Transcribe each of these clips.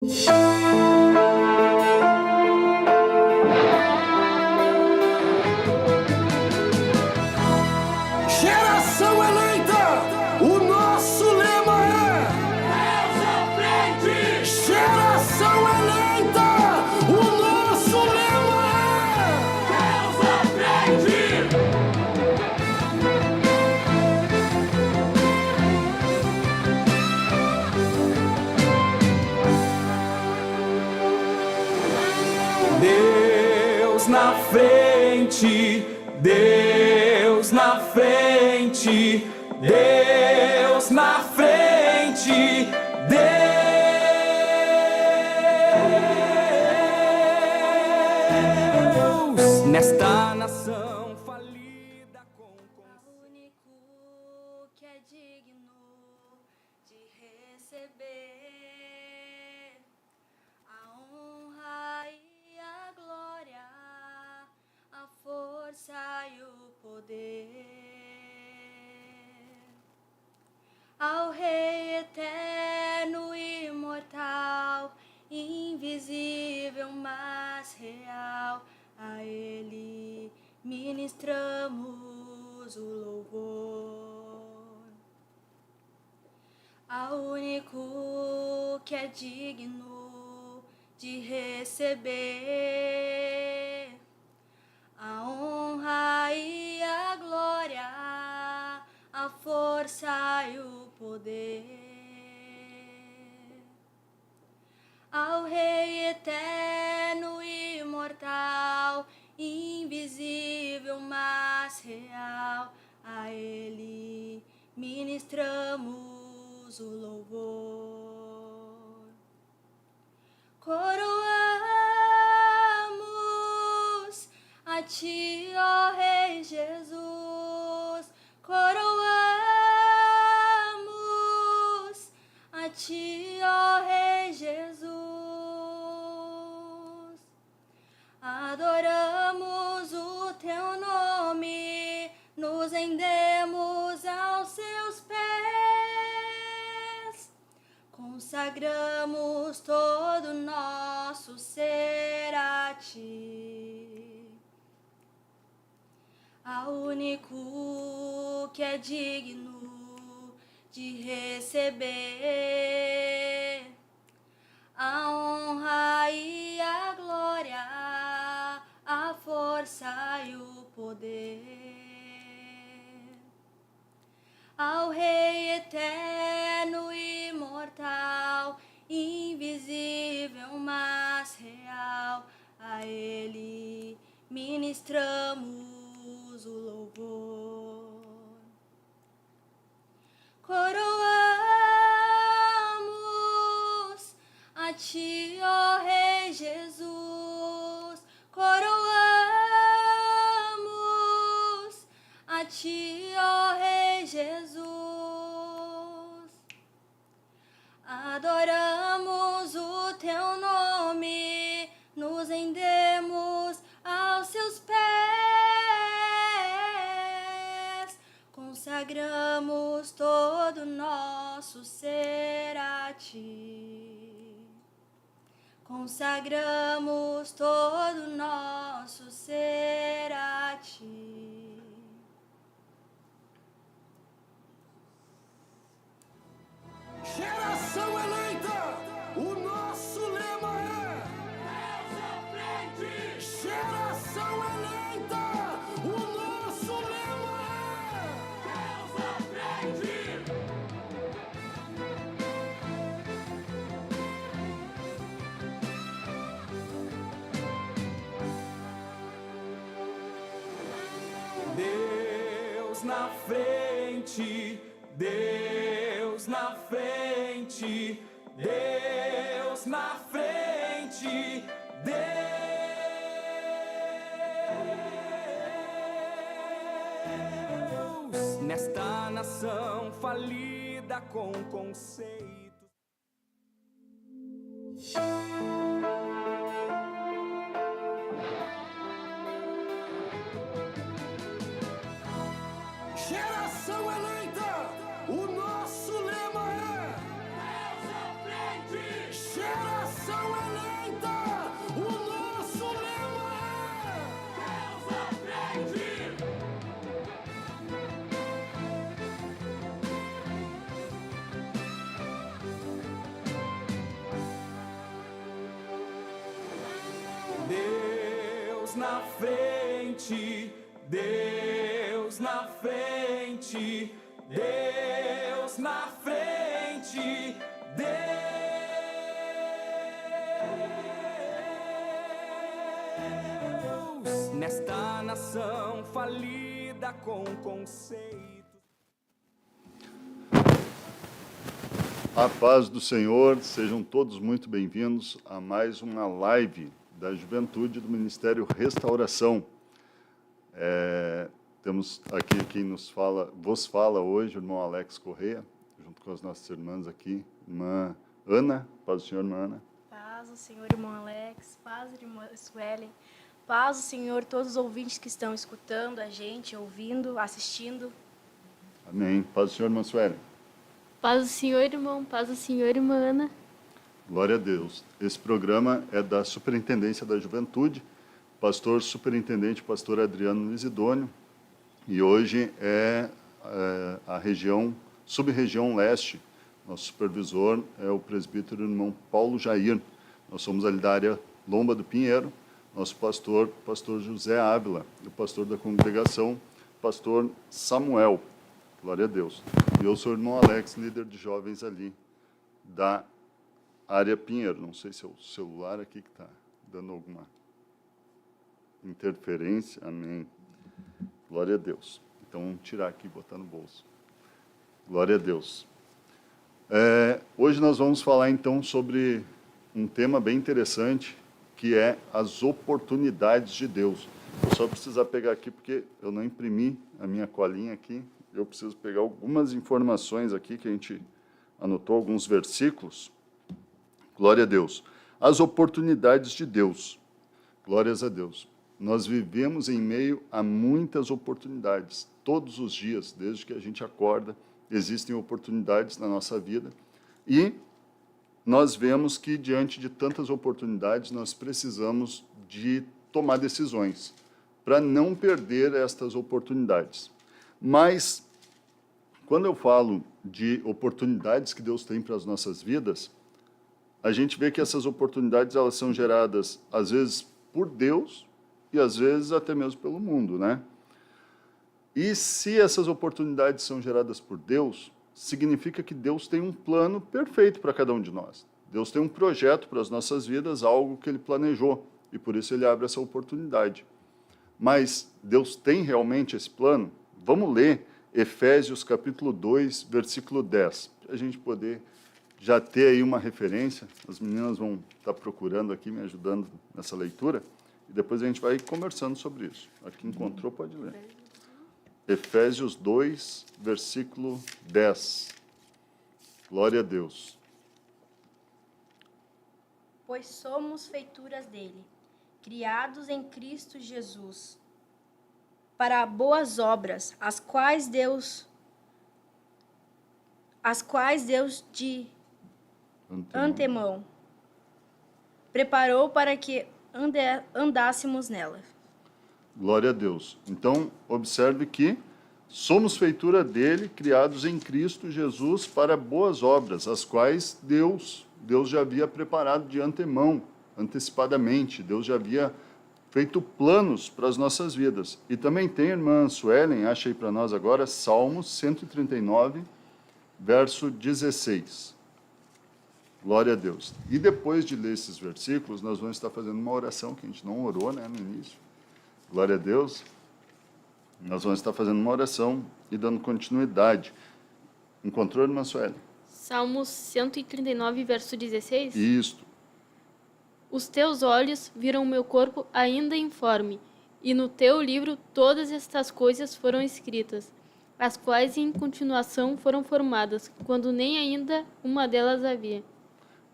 Geração eleita, o nosso lema é Deus à frente! Geração eleita, o nosso lema Deus à frente! Deus na frente, Deus na frente, Deus na frente, Deus nesta nação falida com Único que é digno de receber a honra e a glória, a força e o poder, ao Rei eterno e imortal, invisível mas real, a Ele ministramos o louvor. Ao único que é digno de receber a honra e a glória, a força e o poder, ao Rei eterno e imortal, invisível mas real, a Ele ministramos o louvor. Coroamos a Ti, ó Rei Jesus, coroamos a Ti, ó Rei Jesus, adoramos o Teu nome, nos rendemos aos Seus pés, consagramos todo nosso ser a Ti, ao único que é digno de receber a honra e a glória, a força e o poder, ao Rei eterno e imortal, invisível mas real, a Ele ministramos o louvor. Coroamos a Ti, ó Rei Jesus, coroamos a Ti, ó Rei Jesus, adoramos o Teu nome, nos rendemos aos Seus pés, consagramos todo nosso ser a Ti, consagramos todo nosso ser a Ti. Geração eleita, o nosso lema é Deus à frente! Geração eleita, o nosso lema Deus à frente! Deus na frente, Deus na frente, Deus na frente, Deus nesta nação falida com conceitos. Geração eleita, o nosso lema é Deus à frente! Geração na frente, Deus na frente, Deus na frente, Deus nesta nação falida com conceito. A paz do Senhor, sejam todos muito bem-vindos a mais uma live da Juventude do Ministério Restauração. Temos aqui quem vos fala hoje, o irmão Alex Correia, junto com as nossas irmãs aqui, irmã Ana, paz do Senhor, irmã Ana. Paz do Senhor, irmão Alex, paz, irmã Suelen, paz do Senhor, todos os ouvintes que estão escutando a gente, ouvindo, assistindo. Amém. Paz do Senhor, irmã Suelen. Paz do Senhor, irmão. Paz do Senhor, irmã Ana. Glória a Deus. Esse programa é da Superintendência da Juventude, pastor superintendente, pastor Adriano Lisidônio, e hoje é a sub-região leste. Nosso supervisor é o presbítero irmão Paulo Jair. Nós somos ali da área Lomba do Pinheiro. Nosso pastor José Ávila, e o pastor da congregação, pastor Samuel. Glória a Deus. E eu sou o irmão Alex, líder de jovens ali da área Pinheiro. Não sei se é o celular aqui que está dando alguma interferência. Amém. Glória a Deus. Então, vamos tirar aqui e botar no bolso. Glória a Deus. Hoje nós vamos falar, então, sobre um tema bem interessante, que é as oportunidades de Deus. Eu só preciso pegar aqui, porque eu não imprimi a minha colinha aqui. Eu preciso pegar algumas informações aqui que a gente anotou, alguns versículos. Glória a Deus. As oportunidades de Deus. Glórias a Deus. Nós vivemos em meio a muitas oportunidades. Todos os dias, desde que a gente acorda, existem oportunidades na nossa vida. E nós vemos que, diante de tantas oportunidades, nós precisamos de tomar decisões para não perder estas oportunidades. Mas, quando eu falo de oportunidades que Deus tem para as nossas vidas, a gente vê que essas oportunidades elas são geradas, às vezes, por Deus e, às vezes, até mesmo pelo mundo, né? E se essas oportunidades são geradas por Deus, significa que Deus tem um plano perfeito para cada um de nós. Deus tem um projeto para as nossas vidas, algo que Ele planejou, e por isso Ele abre essa oportunidade. Mas Deus tem realmente esse plano? Vamos ler Efésios capítulo 2, versículo 10, para a gente poder já ter aí uma referência. As meninas vão estar procurando aqui, me ajudando nessa leitura, e depois a gente vai conversando sobre isso. Aqui encontrou, pode ler. Efésios 2, versículo 10. Glória a Deus. Pois somos feituras dele, criados em Cristo Jesus, para boas obras, as quais Deus de antemão preparou para que andássemos nela. Glória a Deus. Então, observe que somos feitura dele, criados em Cristo Jesus para boas obras, as quais Deus já havia preparado de antemão, antecipadamente. Deus já havia feito planos para as nossas vidas. E também tem, irmã Suelen, acha aí para nós agora, Salmos 139, verso 16. Glória a Deus. E depois de ler esses versículos, nós vamos estar fazendo uma oração, que a gente não orou, né, no início. Glória a Deus. Nós vamos estar fazendo uma oração e dando continuidade. Encontrou, irmã Suelen? Salmos 139, verso 16. Isto. Os teus olhos viram o meu corpo ainda informe, e no teu livro todas estas coisas foram escritas, as quais em continuação foram formadas, quando nem ainda uma delas havia.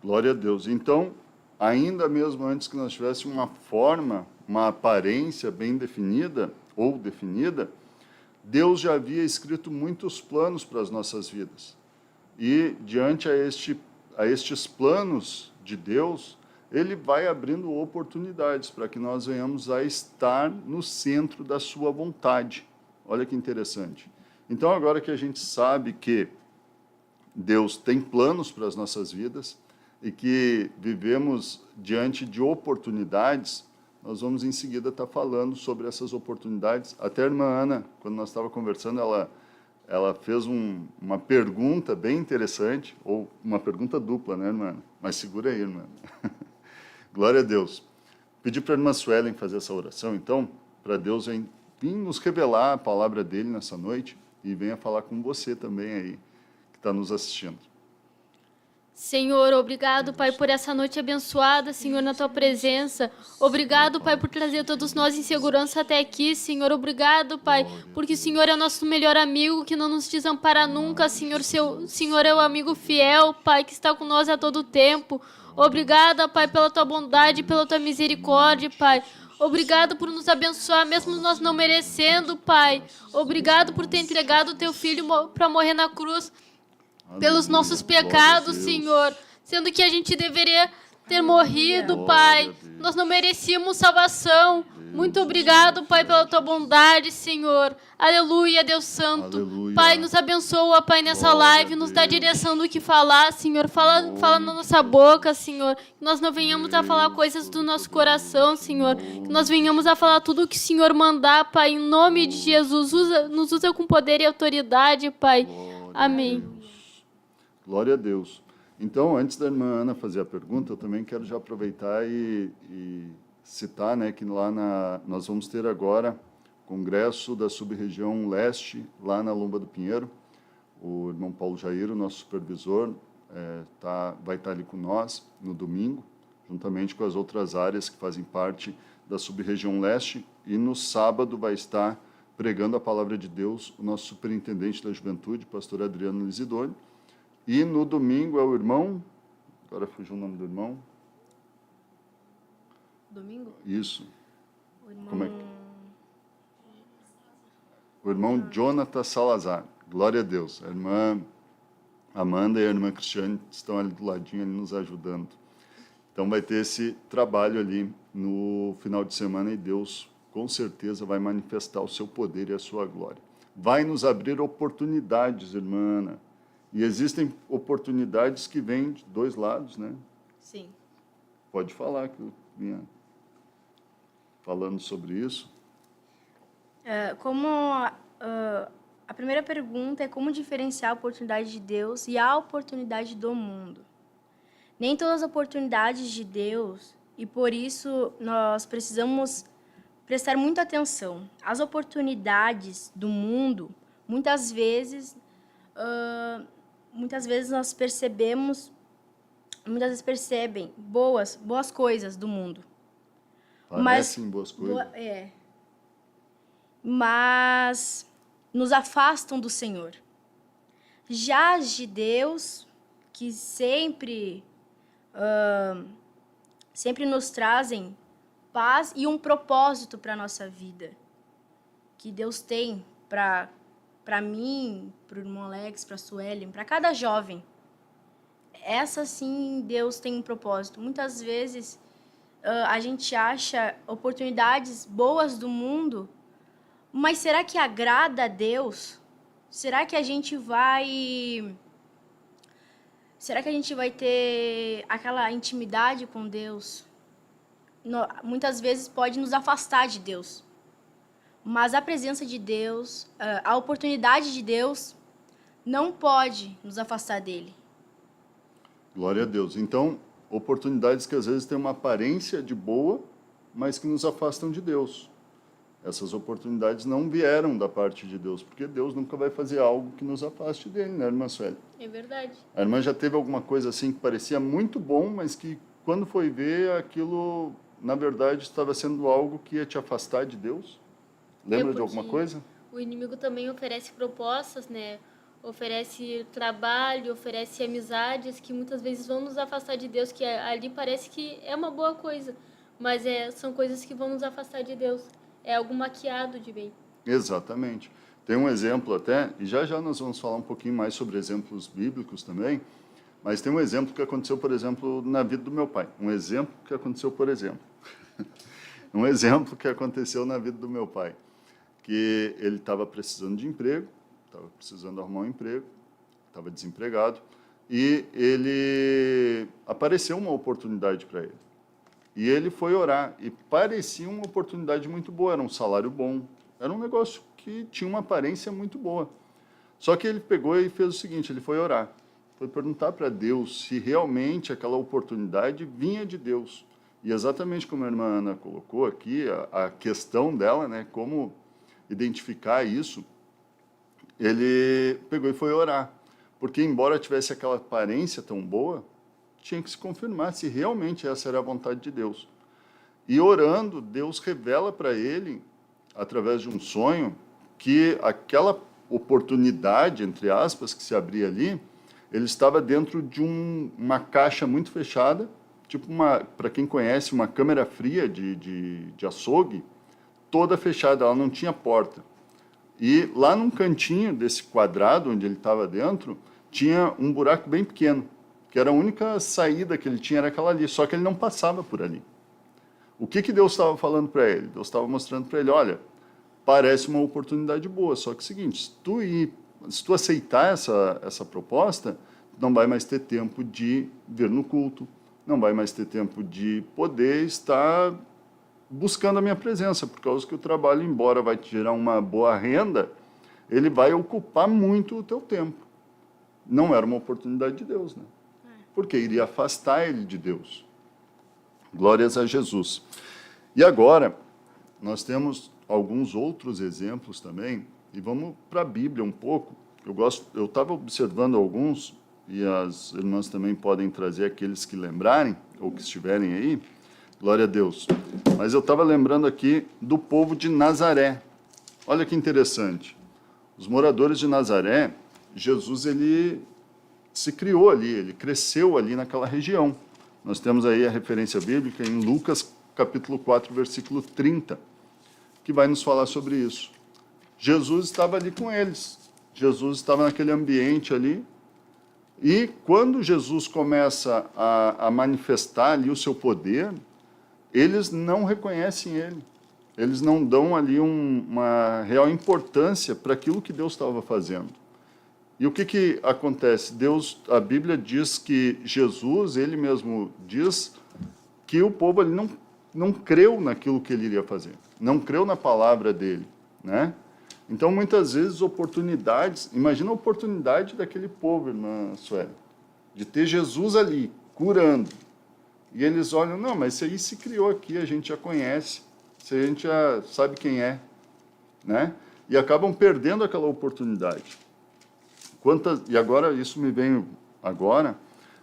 Glória a Deus. Então, ainda mesmo antes que nós tivéssemos uma forma, uma aparência bem definida, ou definida, Deus já havia escrito muitos planos para as nossas vidas. E, diante a estes planos de Deus, Ele vai abrindo oportunidades para que nós venhamos a estar no centro da sua vontade. Olha que interessante. Então, agora que a gente sabe que Deus tem planos para as nossas vidas e que vivemos diante de oportunidades, nós vamos em seguida estar falando sobre essas oportunidades. Até a irmã Ana, quando nós estávamos conversando, ela fez uma pergunta bem interessante, ou uma pergunta dupla, né, irmã Ana? Mas segura aí, irmã Ana. Glória a Deus. Pedi para a irmã Suelen fazer essa oração, então, para Deus vir nos revelar a palavra dele nessa noite e venha falar com você também aí, que está nos assistindo. Senhor, obrigado, Pai, por essa noite abençoada, Senhor, na Tua presença. Obrigado, Pai, por trazer todos nós em segurança até aqui, Senhor. Obrigado, Pai, porque o Senhor é nosso melhor amigo, que não nos desampara nunca, Senhor. Senhor é o amigo fiel, Pai, que está com nós a todo tempo. Obrigada, Pai, pela Tua bondade, pela Tua misericórdia, Pai. Obrigado por nos abençoar, mesmo nós não merecendo, Pai. Obrigado por ter entregado o Teu Filho para morrer na cruz pelos nossos pecados, Senhor, sendo que a gente deveria ter morrido, Pai. Nós não merecíamos salvação. Muito obrigado, Pai, pela Tua bondade, Senhor. Aleluia, Deus Santo. Aleluia. Pai, nos abençoa, Pai, nessa live, nos dá direção do que falar, Senhor. Fala na nossa boca, Senhor. Que nós não venhamos a falar coisas do nosso coração, Senhor. Que nós venhamos a falar tudo o que o Senhor mandar, Pai, em nome de Jesus. Nos usa com poder e autoridade, Pai. Amém. Glória a Deus. Então, antes da irmã Ana fazer a pergunta, eu também quero já aproveitar e citar, né, que lá nós vamos ter agora congresso da sub-região leste, lá na Lomba do Pinheiro. O irmão Paulo Jairo, nosso supervisor, vai estar ali com nós no domingo, juntamente com as outras áreas que fazem parte da sub-região leste. E no sábado vai estar pregando a palavra de Deus o nosso superintendente da juventude, pastor Adriano Lisidoni. E no domingo é o irmão... Agora fugiu o nome do irmão. Domingo? Isso. O irmão... Como é que... O irmão Jonathan Salazar. Glória a Deus. A irmã Amanda e a irmã Cristiane estão ali do ladinho, ali nos ajudando. Então vai ter esse trabalho ali no final de semana e Deus, com certeza, vai manifestar o seu poder e a sua glória. Vai nos abrir oportunidades, irmã Ana. E existem oportunidades que vêm de dois lados, né? Sim. Pode falar, que eu vinha falando sobre isso. A primeira pergunta é como diferenciar a oportunidade de Deus e a oportunidade do mundo. Nem todas as oportunidades de Deus, e por isso nós precisamos prestar muita atenção. As oportunidades do mundo, muitas vezes nós percebem boas coisas do mundo. Parecem boas coisas. Mas nos afastam do Senhor. Já as de Deus, que sempre nos trazem paz e um propósito para a nossa vida. Que Deus tem para mim, para o irmão Alex, para a Suelen, para cada jovem. Essa sim, Deus tem um propósito. Muitas vezes a gente acha oportunidades boas do mundo, mas será que agrada a Deus? Será que a gente vai ter aquela intimidade com Deus? Muitas vezes pode nos afastar de Deus. Mas a presença de Deus, a oportunidade de Deus, não pode nos afastar dele. Glória a Deus. Então, oportunidades que às vezes têm uma aparência de boa, mas que nos afastam de Deus. Essas oportunidades não vieram da parte de Deus, porque Deus nunca vai fazer algo que nos afaste dele, né, irmã Sueli? É verdade. A irmã já teve alguma coisa assim que parecia muito bom, mas que quando foi ver, aquilo, na verdade, estava sendo algo que ia te afastar de Deus? Lembra de alguma coisa? O inimigo também oferece propostas, né? Oferece trabalho, oferece amizades que muitas vezes vão nos afastar de Deus, que ali parece que é uma boa coisa, mas são coisas que vão nos afastar de Deus. É algo maquiado de bem. Exatamente. Tem um exemplo até, e já nós vamos falar um pouquinho mais sobre exemplos bíblicos também, mas tem um exemplo que aconteceu, por exemplo, na vida do meu pai. Um exemplo que aconteceu na vida do meu pai. Que ele estava precisando de emprego, estava precisando arrumar um emprego, estava desempregado, e apareceu uma oportunidade para ele. E ele foi orar, e parecia uma oportunidade muito boa, era um salário bom, era um negócio que tinha uma aparência muito boa. Só que ele pegou e fez o seguinte, ele foi orar, foi perguntar para Deus se realmente aquela oportunidade vinha de Deus. E exatamente como a irmã Ana colocou aqui, a questão dela, né, como identificar isso, ele pegou e foi orar. Porque, embora tivesse aquela aparência tão boa, tinha que se confirmar se realmente essa era a vontade de Deus. E orando, Deus revela para ele, através de um sonho, que aquela oportunidade, entre aspas, que se abria ali, ele estava dentro de uma caixa muito fechada, tipo para quem conhece, uma câmera fria de açougue, toda fechada, ela não tinha porta. E lá num cantinho desse quadrado onde ele estava dentro, tinha um buraco bem pequeno, que era a única saída que ele tinha, era aquela ali, só que ele não passava por ali. O que Deus estava falando para ele? Deus estava mostrando para ele, olha, parece uma oportunidade boa, só que é o seguinte, se tu aceitar essa proposta, não vai mais ter tempo de vir no culto, não vai mais ter tempo de poder estar buscando a minha presença, por causa que o trabalho, embora vai te gerar uma boa renda, ele vai ocupar muito o teu tempo. Não era uma oportunidade de Deus, né? Porque iria afastar ele de Deus. Glórias a Jesus. E agora, nós temos alguns outros exemplos também, e vamos para a Bíblia um pouco. Eu estava observando alguns, e as irmãs também podem trazer aqueles que lembrarem, ou que estiverem aí. Glória a Deus. Mas eu estava lembrando aqui do povo de Nazaré. Olha que interessante. Os moradores de Nazaré, Jesus, ele se criou ali, ele cresceu ali naquela região. Nós temos aí a referência bíblica em Lucas, capítulo 4, versículo 30, que vai nos falar sobre isso. Jesus estava ali com eles. Jesus estava naquele ambiente ali. E quando Jesus começa a manifestar ali o seu poder, eles não reconhecem ele. Eles não dão ali uma real importância para aquilo que Deus estava fazendo. E o que acontece? A Bíblia diz que Jesus, ele mesmo diz que o povo ali não creu naquilo que ele iria fazer, não creu na palavra dele, né? Então, muitas vezes, oportunidades, imagina a oportunidade daquele povo, irmã Sueli, de ter Jesus ali, curando. E eles olham, não, mas isso aí se criou aqui, a gente já conhece, isso a gente já sabe quem é, né? E acabam perdendo aquela oportunidade. E agora, isso me vem agora,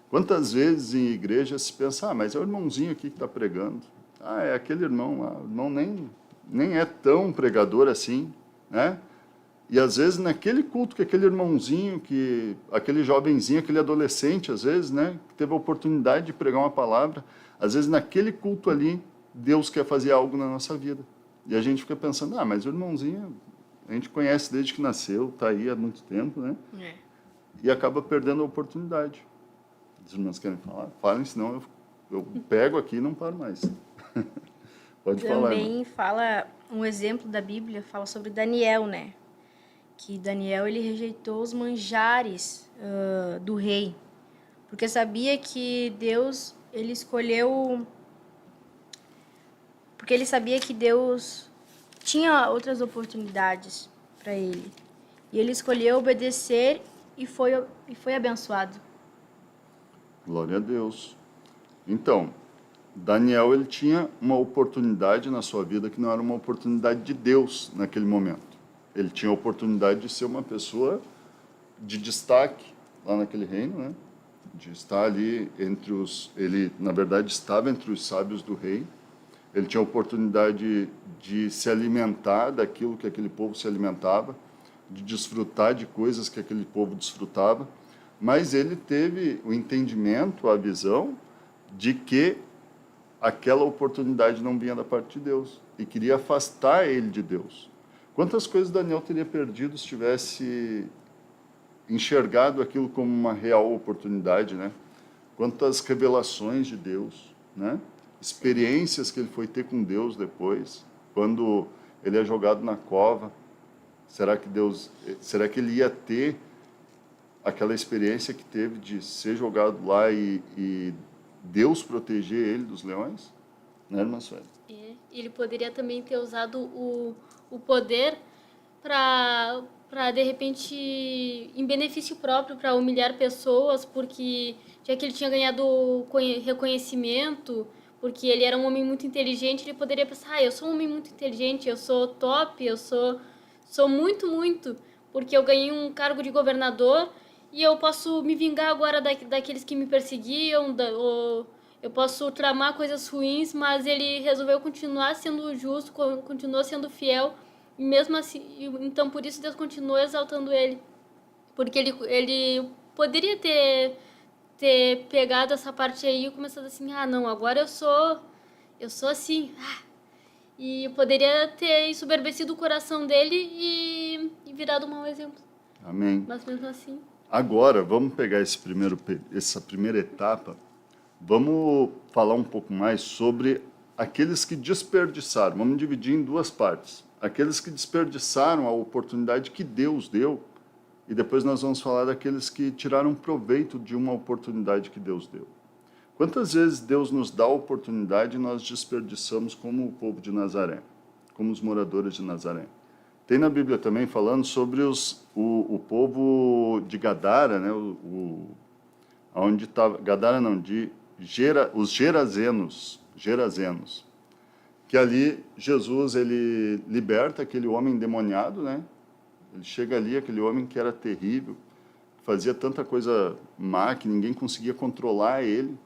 quantas vezes em igreja se pensa, mas é o irmãozinho aqui que está pregando. É aquele irmão lá, o irmão nem é tão pregador assim, né? E às vezes naquele culto que aquele irmãozinho, aquele jovenzinho, aquele adolescente, às vezes, né, que teve a oportunidade de pregar uma palavra, às vezes naquele culto ali, Deus quer fazer algo na nossa vida. E a gente fica pensando, mas o irmãozinho, a gente conhece desde que nasceu, está aí há muito tempo, né? E acaba perdendo a oportunidade. Os irmãos querem falar? Falem, senão eu pego aqui e não paro mais. Pode falar, Também irmã. fala, um exemplo da Bíblia, fala sobre Daniel, né? Que Daniel, ele rejeitou os manjares do rei, porque sabia que Deus, ele escolheu... Porque ele sabia que Deus tinha outras oportunidades para ele. E ele escolheu obedecer e foi abençoado. Glória a Deus. Então, Daniel, ele tinha uma oportunidade na sua vida que não era uma oportunidade de Deus naquele momento. Ele tinha a oportunidade de ser uma pessoa de destaque lá naquele reino, né? De estar ali ele, na verdade, estava entre os sábios do rei. Ele tinha a oportunidade de se alimentar daquilo que aquele povo se alimentava, de desfrutar de coisas que aquele povo desfrutava, mas ele teve o entendimento, a visão de que aquela oportunidade não vinha da parte de Deus e queria afastar ele de Deus. Quantas coisas Daniel teria perdido se tivesse enxergado aquilo como uma real oportunidade, né? Quantas revelações de Deus, né? Experiências que ele foi ter com Deus depois, quando ele é jogado na cova. Será que ele ia ter aquela experiência que teve de ser jogado lá e Deus proteger ele dos leões? né, irmã Sueli? Ele poderia também ter usado o poder para de repente, em benefício próprio, para humilhar pessoas, porque já que ele tinha ganhado reconhecimento, porque ele era um homem muito inteligente, ele poderia pensar, eu sou um homem muito inteligente, eu sou top, eu sou muito, muito, porque eu ganhei um cargo de governador e eu posso me vingar agora daqueles que me perseguiam, ou eu posso tramar coisas ruins, mas ele resolveu continuar sendo justo, continuou sendo fiel, e mesmo assim, então por isso Deus continuou exaltando ele, porque ele poderia ter pegado essa parte aí e começado assim, não, agora eu sou assim, e poderia ter ensoberbecido o coração dele e virado um mau exemplo. Amém. Mas mesmo assim... Agora, vamos pegar essa primeira etapa, vamos falar um pouco mais sobre aqueles que desperdiçaram. Vamos dividir em duas partes. Aqueles que desperdiçaram a oportunidade que Deus deu, e depois nós vamos falar daqueles que tiraram proveito de uma oportunidade que Deus deu. Quantas vezes Deus nos dá a oportunidade e nós desperdiçamos como o povo de Nazaré, como os moradores de Nazaré? Tem na Bíblia também falando sobre o povo de Gadara, né? Onde estava Gadara não, os Gerazenos, que ali Jesus ele liberta aquele homem endemoniado, né? Ele chega ali, aquele homem que era terrível, fazia tanta coisa má que ninguém conseguia controlar ele,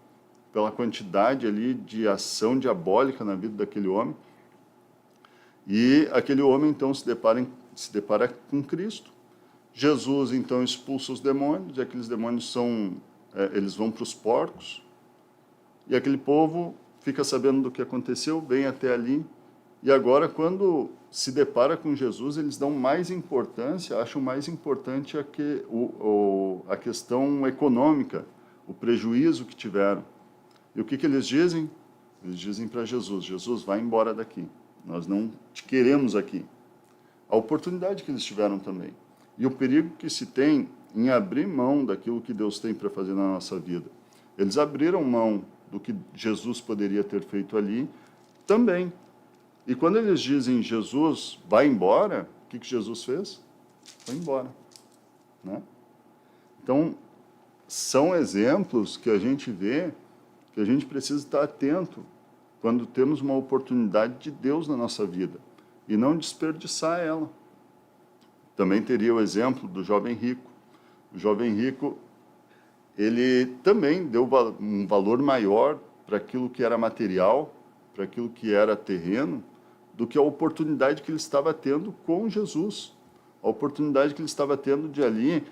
pela quantidade ali de ação diabólica na vida daquele homem. E aquele homem, então, se depara com Cristo. Jesus, então, expulsa os demônios, e aqueles demônios eles vão para os porcos, e aquele povo fica sabendo do que aconteceu, vem até ali, e agora, quando se depara com Jesus, eles dão mais importância, acham mais importante a questão econômica, o prejuízo que tiveram. E o que eles dizem? Eles dizem para Jesus, Jesus, vai embora daqui, nós não te queremos aqui. A oportunidade que eles tiveram também. E o perigo que se tem em abrir mão daquilo que Deus tem para fazer na nossa vida. Eles abriram mão do que Jesus poderia ter feito ali também. E quando eles dizem, Jesus, vai embora, o que Jesus fez? Foi embora. Né? Então, são exemplos que a gente vê que a gente precisa estar atento quando temos uma oportunidade de Deus na nossa vida e não desperdiçar ela. Também teria o exemplo do jovem rico. O jovem rico, ele também deu um valor maior para aquilo que era material, para aquilo que era terreno, do que a oportunidade que ele estava tendo com Jesus. A oportunidade que ele estava tendo de ali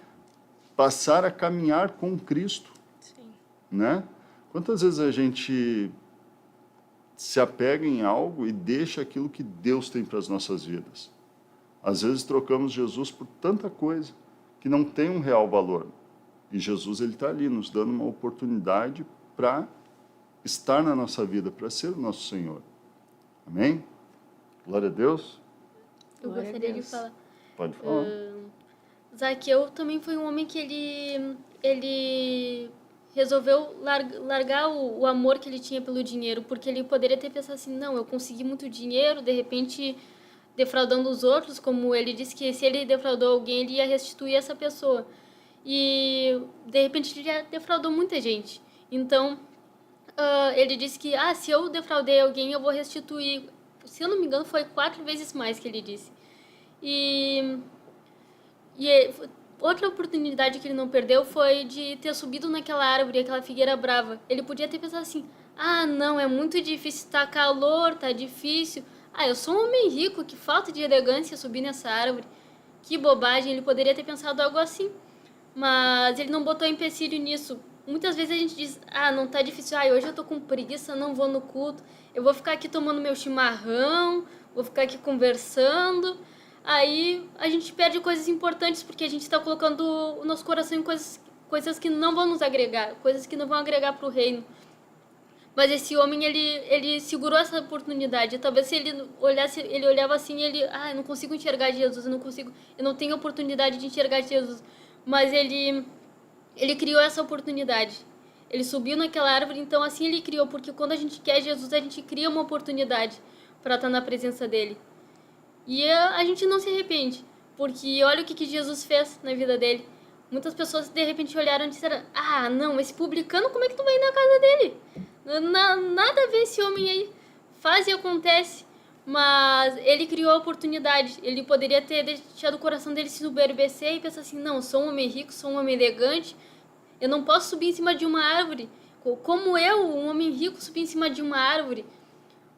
passar a caminhar com Cristo. Sim. Né? Quantas vezes a gente se apega em algo e deixa aquilo que Deus tem para as nossas vidas? Às vezes trocamos Jesus por tanta coisa que não tem um real valor. E Jesus está ali nos dando uma oportunidade para estar na nossa vida, para ser o nosso Senhor. Amém? Glória a Deus. Eu Glória a gostaria de Deus. falar. Pode falar. Zaqueu também foi um homem que ele resolveu largar o amor que ele tinha pelo dinheiro, porque ele poderia ter pensado assim, não, eu consegui muito dinheiro, de repente defraudando os outros, como ele disse que se ele defraudou alguém, ele ia restituir essa pessoa. E de repente ele já defraudou muita gente. Então, ele disse que, se eu defraudei alguém, eu vou restituir. Se eu não me engano, foi 4 vezes mais que ele disse. E outra oportunidade que ele não perdeu foi de ter subido naquela árvore, aquela figueira brava. Ele podia ter pensado assim, não, é muito difícil, tá calor, tá difícil. Eu sou um homem rico, que falta de elegância subir nessa árvore. Que bobagem, ele poderia ter pensado algo assim. Mas ele não botou empecilho nisso. Muitas vezes a gente diz, não tá difícil, hoje eu tô com preguiça, não vou no culto. Eu vou ficar aqui tomando meu chimarrão, vou ficar aqui conversando. Aí a gente perde coisas importantes porque a gente está colocando o nosso coração em coisas que não vão nos agregar, coisas que não vão agregar para o reino. Mas esse homem, ele segurou essa oportunidade. Talvez se ele olhasse, ele olhava assim, eu não consigo enxergar Jesus, eu não tenho oportunidade de enxergar Jesus. Mas ele criou essa oportunidade. Ele subiu naquela árvore, então assim ele criou, porque quando a gente quer Jesus, a gente cria uma oportunidade para estar na presença dele. E a gente não se arrepende, porque olha o que Jesus fez na vida dele. Muitas pessoas de repente olharam e disseram: ah, não, esse publicano, como é que tu vai ir na casa dele? Nada a ver esse homem aí. Faz e acontece. Mas ele criou a oportunidade. Ele poderia ter deixado o coração dele se ensoberbecer e pensar assim: não, sou um homem rico, sou um homem elegante, eu não posso subir em cima de uma árvore. Como eu, um homem rico, subir em cima de uma árvore?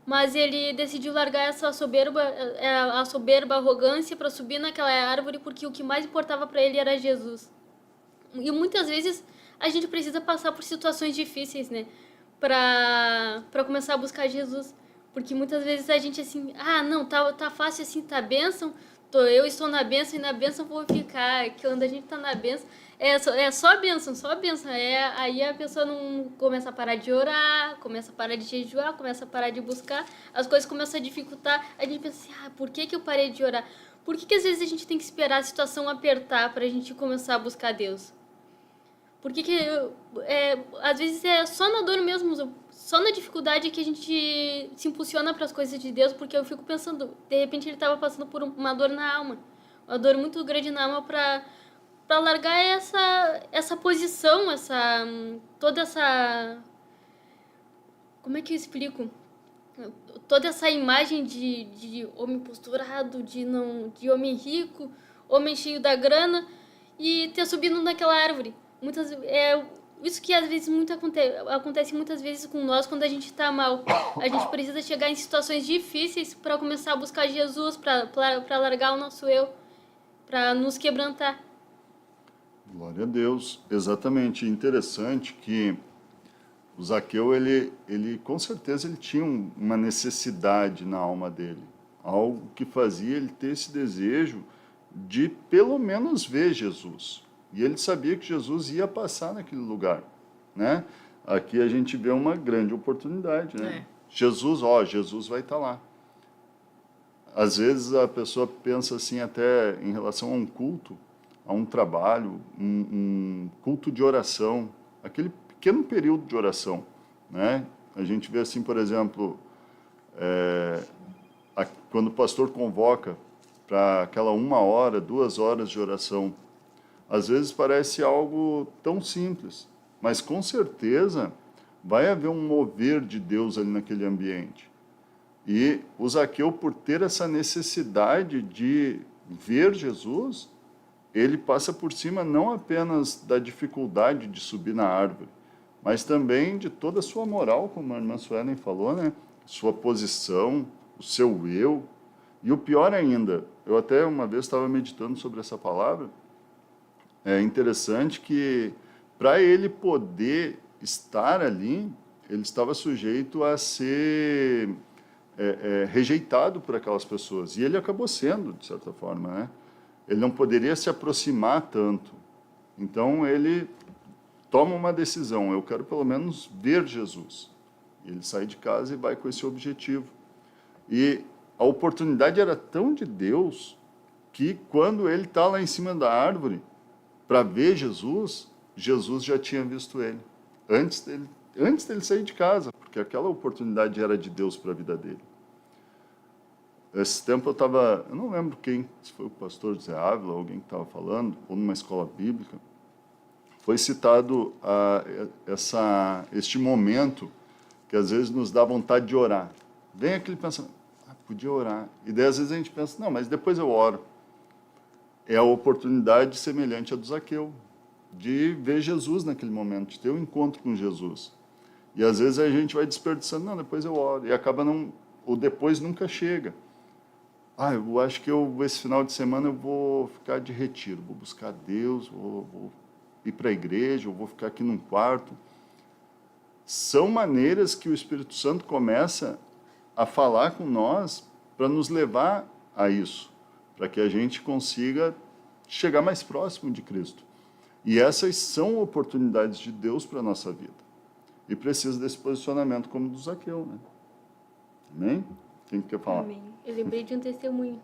Mas ele decidiu largar essa soberba, a soberba, a arrogância para subir naquela árvore, porque o que mais importava para ele era Jesus. E muitas vezes a gente precisa passar por situações difíceis, né? Para começar a buscar Jesus. Porque muitas vezes a gente assim, ah, não, tá fácil assim, tá bênção, eu estou na bênção e na bênção vou ficar. Que quando a gente tá na bênção, é só bênção, só bênção. Aí a pessoa não começa a parar de orar, começa a parar de jejuar, começa a parar de buscar, as coisas começam a dificultar. A gente pensa assim, ah, por que eu parei de orar? Por que às vezes a gente tem que esperar a situação apertar pra gente começar a buscar Deus? Por que às vezes é só na dor mesmo, só na dificuldade que a gente se impulsiona para as coisas de Deus, porque eu fico pensando, de repente ele estava passando por uma dor na alma, uma dor muito grande na alma para largar essa posição, toda essa, como é que eu explico? Toda essa imagem de homem posturado, de homem rico, homem cheio da grana, e ter subido naquela árvore. Isso que às vezes acontece muitas vezes com nós quando a gente está mal. A gente precisa chegar em situações difíceis para começar a buscar Jesus, para largar o nosso eu, para nos quebrantar. Glória a Deus. Exatamente. Interessante que o Zaqueu, ele com certeza ele tinha uma necessidade na alma dele. Algo que fazia ele ter esse desejo de pelo menos ver Jesus. E ele sabia que Jesus ia passar naquele lugar, né? Aqui a gente vê uma grande oportunidade, né? Jesus vai estar lá. Às vezes a pessoa pensa assim até em relação a um culto, a um trabalho, um culto de oração, aquele pequeno período de oração, né? A gente vê assim, por exemplo, quando o pastor convoca para aquela 1 hora, 2 horas de oração, às vezes parece algo tão simples, mas com certeza vai haver um mover de Deus ali naquele ambiente. E o Zaqueu, por ter essa necessidade de ver Jesus, ele passa por cima não apenas da dificuldade de subir na árvore, mas também de toda a sua moral, como a irmã Suelen falou, né? Sua posição, o seu eu. E o pior ainda, eu até uma vez estava meditando sobre essa palavra. É interessante que, para ele poder estar ali, ele estava sujeito a ser rejeitado por aquelas pessoas. E ele acabou sendo, de certa forma, né? Ele não poderia se aproximar tanto. Então, ele toma uma decisão: eu quero pelo menos ver Jesus. E ele sai de casa e vai com esse objetivo. E a oportunidade era tão de Deus que, quando ele está lá em cima da árvore, para ver Jesus, Jesus já tinha visto ele, antes dele sair de casa, porque aquela oportunidade era de Deus para a vida dele. Esse tempo eu não lembro quem, se foi o pastor José Ávila, alguém que estava falando, ou numa escola bíblica, foi citado este momento que às vezes nos dá vontade de orar. Vem aquele pensamento, podia orar. E daí às vezes a gente pensa, não, mas depois eu oro. É a oportunidade semelhante à do Zaqueu, de ver Jesus naquele momento, de ter um encontro com Jesus. E às vezes a gente vai desperdiçando, não, depois eu oro. E acaba o depois nunca chega. Eu acho que esse final de semana eu vou ficar de retiro, vou buscar Deus, vou ir para a igreja, eu vou ficar aqui num quarto. São maneiras que o Espírito Santo começa a falar com nós para nos levar a isso, para que a gente consiga chegar mais próximo de Cristo. E essas são oportunidades de Deus para a nossa vida. E precisa desse posicionamento como do Zaqueu, né? Amém? Quem quer falar? Amém. Eu lembrei de um testemunho.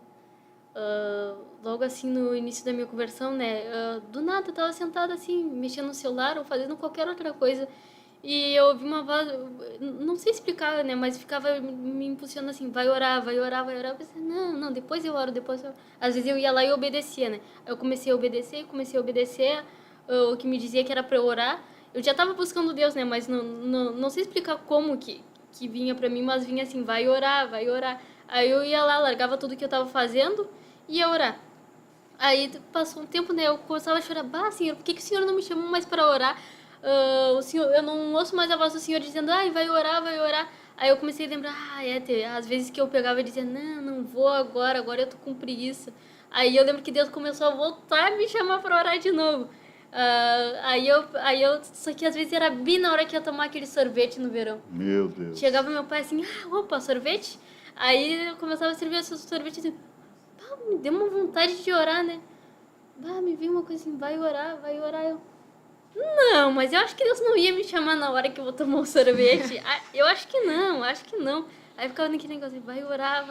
Logo assim, no início da minha conversão, né? Do nada, eu estava sentada assim, mexendo no celular ou fazendo qualquer outra coisa. E eu ouvi uma voz, não sei explicar, né? Mas ficava me impulsionando assim, vai orar, vai orar, vai orar. Eu pensei, não, depois eu oro, depois eu oro. Às vezes eu ia lá e obedecia, né? Eu comecei a obedecer o que me dizia que era pra eu orar. Eu já tava buscando Deus, né? Mas não sei explicar como que vinha pra mim, mas vinha assim, vai orar, vai orar. Aí eu ia lá, largava tudo que eu tava fazendo e ia orar. Aí passou um tempo, né? Eu começava a chorar, Senhor, por que o Senhor não me chamou mais para orar? O Senhor, eu não ouço mais a voz do Senhor dizendo, vai orar, vai orar. Aí eu comecei a lembrar, às vezes que eu pegava e dizia, não vou agora eu tô com preguiça. Aí eu lembro que Deus começou a voltar a me chamar para orar de novo. Só que às vezes era bem na hora que ia tomar aquele sorvete no verão. Meu Deus. Chegava meu pai assim, opa, sorvete? Aí eu começava a servir esse sorvete assim, me deu uma vontade de orar, né? Me veio uma coisa assim, vai orar. Eu, não, mas eu acho que Deus não ia me chamar na hora que eu vou tomar um sorvete. Eu acho que não. Aí ficava naquele negócio assim, vai orar.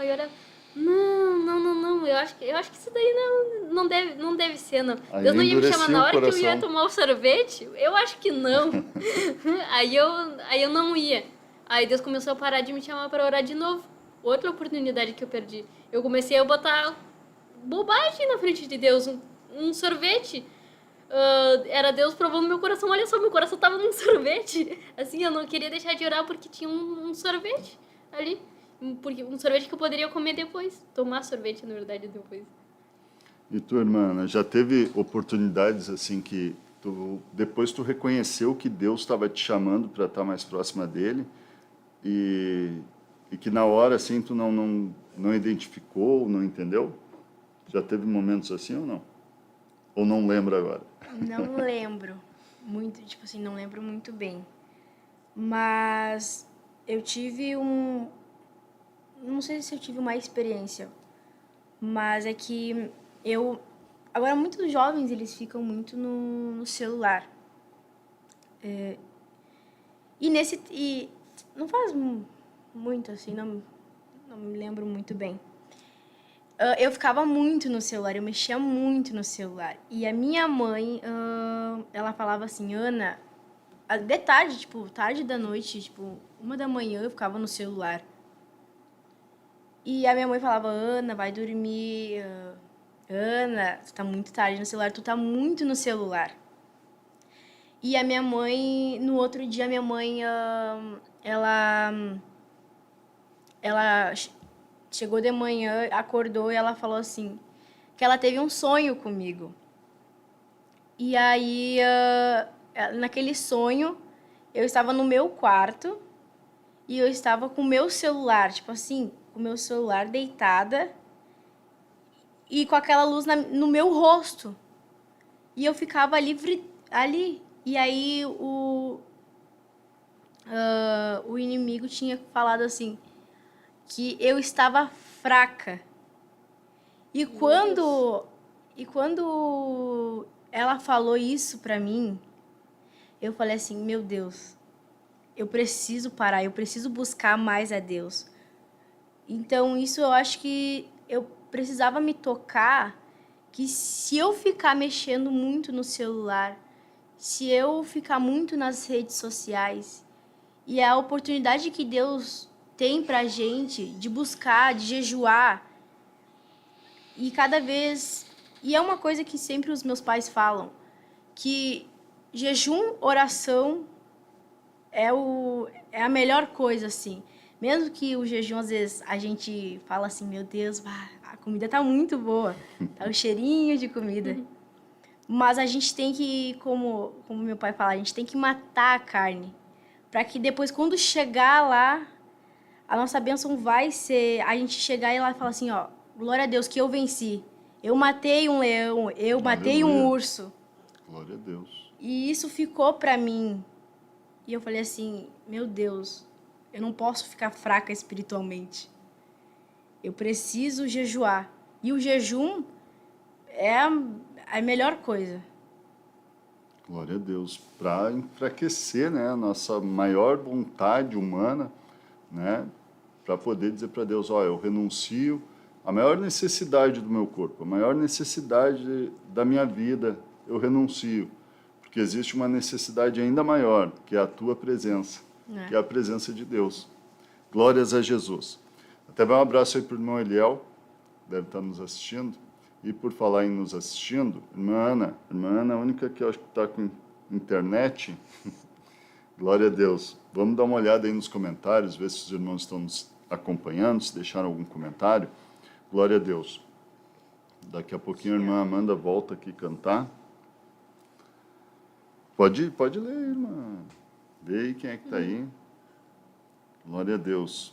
Não, eu acho que isso daí não deve ser, não. Aí Deus não ia me chamar na hora que eu ia coração. tomar o sorvete? Eu acho que não. aí eu não ia. Aí Deus começou a parar de me chamar para orar de novo. Outra oportunidade que eu perdi. Eu comecei a botar bobagem na frente de Deus. Um sorvete. Era Deus provando meu coração. Olha só, meu coração tava num sorvete. Assim, eu não queria deixar de orar porque tinha um sorvete ali. Porque um sorvete que eu poderia comer depois. Tomar sorvete, na verdade, depois. E tua irmã, né, já teve oportunidades assim que depois tu reconheceu que Deus estava te chamando para estar mais próxima dele e que na hora assim tu não identificou, não entendeu? Já teve momentos assim ou não? Ou não lembra agora? Não lembro muito, tipo assim, não lembro muito bem. Mas eu tive não sei se eu tive uma experiência, mas é que agora muitos jovens, eles ficam muito no celular. E não faz muito assim, não me lembro muito bem. Eu ficava muito no celular, eu mexia muito no celular. E a minha mãe, ela falava assim, Ana, de tarde, tipo, tarde da noite, tipo, 1 da manhã eu ficava no celular. E a minha mãe falava, Ana, vai dormir. Ana, tu tá muito tarde no celular, tu tá muito no celular. E a minha mãe, no outro dia, a minha mãe, ela chegou de manhã, acordou e ela falou assim, que ela teve um sonho comigo. E aí, naquele sonho, eu estava no meu quarto e eu estava com o meu celular, tipo assim, com o meu celular deitada e com aquela luz no meu rosto. E eu ficava ali. E aí o inimigo tinha falado assim, que eu estava fraca. E quando ela falou isso pra mim, eu falei assim, meu Deus, eu preciso parar, eu preciso buscar mais a Deus. Então, isso eu acho que eu precisava me tocar, que se eu ficar mexendo muito no celular, se eu ficar muito nas redes sociais, e a oportunidade que Deus tem pra gente de buscar, de jejuar, e cada vez... E é uma coisa que sempre os meus pais falam, que jejum, oração é a melhor coisa, assim. Mesmo que o jejum, às vezes, a gente fala assim, meu Deus, a comida tá muito boa, tá o cheirinho de comida. Mas a gente tem que, como meu pai fala, a gente tem que matar a carne, para que depois, quando chegar lá, a nossa bênção vai ser a gente chegar e lá e falar assim, ó, glória a Deus que eu venci. Eu matei um leão, eu matei um urso. Glória a Deus. E isso ficou para mim. E eu falei assim, meu Deus, eu não posso ficar fraca espiritualmente. Eu preciso jejuar. E o jejum é a melhor coisa. Glória a Deus. Para enfraquecer, né, a nossa maior vontade humana, né, para poder dizer para Deus, ó, eu renuncio a maior necessidade do meu corpo, a maior necessidade da minha vida, eu renuncio. Porque existe uma necessidade ainda maior, que é a tua presença, que é a presença de Deus. Glórias a Jesus. Até um abraço aí para o irmão Eliel, deve estar nos assistindo. E por falar em nos assistindo, irmã Ana, a única que eu acho que está com internet, glória a Deus. Vamos dar uma olhada aí nos comentários, ver se os irmãos estão nos acompanhando, se deixaram algum comentário. Glória a Deus. Daqui a pouquinho a irmã Amanda volta aqui cantar. Pode ler, irmã. Vê aí quem é que está aí. Glória a Deus.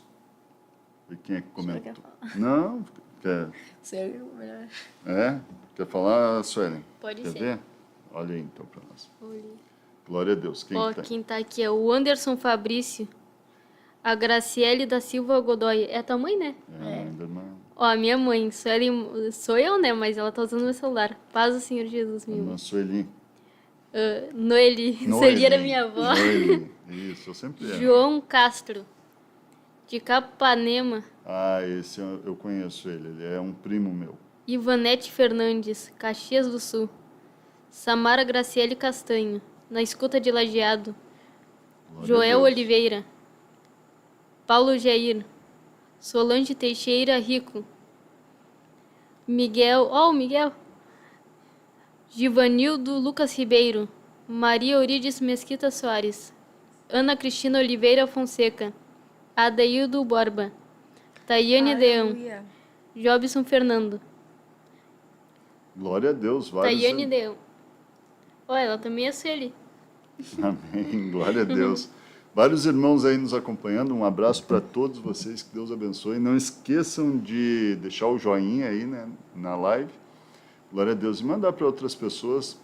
Vê quem é que comentou. Não, quer... Sério, melhor. É? Quer falar, Suelen? Pode Quer ser. ver? Olha aí então para nós. Olha. Glória a Deus. Quem Ó, que tá aí? quem tá aqui é o Anderson Fabrício, a Graciele da Silva Godoy. É a tua mãe, né? Amanda, irmã. Ó, a minha mãe, sou eu, né? Mas ela tá usando meu celular. Paz do Senhor Jesus, minha Irmã mãe. Sueli. Noeli. Sueli era minha avó. Noeli. Isso, eu sempre era. João Castro, de Capanema. Ah, esse eu conheço ele é um primo meu. Ivanete Fernandes, Caxias do Sul. Samara Graciele Castanho, na escuta de Lajeado. Glória a Joel Deus. Oliveira. Paulo Jair. Solange Teixeira Rico. Miguel. Ó, o Miguel. Givanildo Lucas Ribeiro. Maria Eurides Mesquita Soares. Ana Cristina Oliveira Fonseca. Adaildo Borba. Tayane Deão. Aleluia. Jobson Fernando. Glória a Deus. Vários... Tayane Deão. Ó, ela também é Sueli. Amém. Glória a Deus. Vários irmãos aí nos acompanhando. Um abraço para todos vocês. Que Deus abençoe. Não esqueçam de deixar o joinha aí, né, na live. Glória a Deus. E mandar para outras pessoas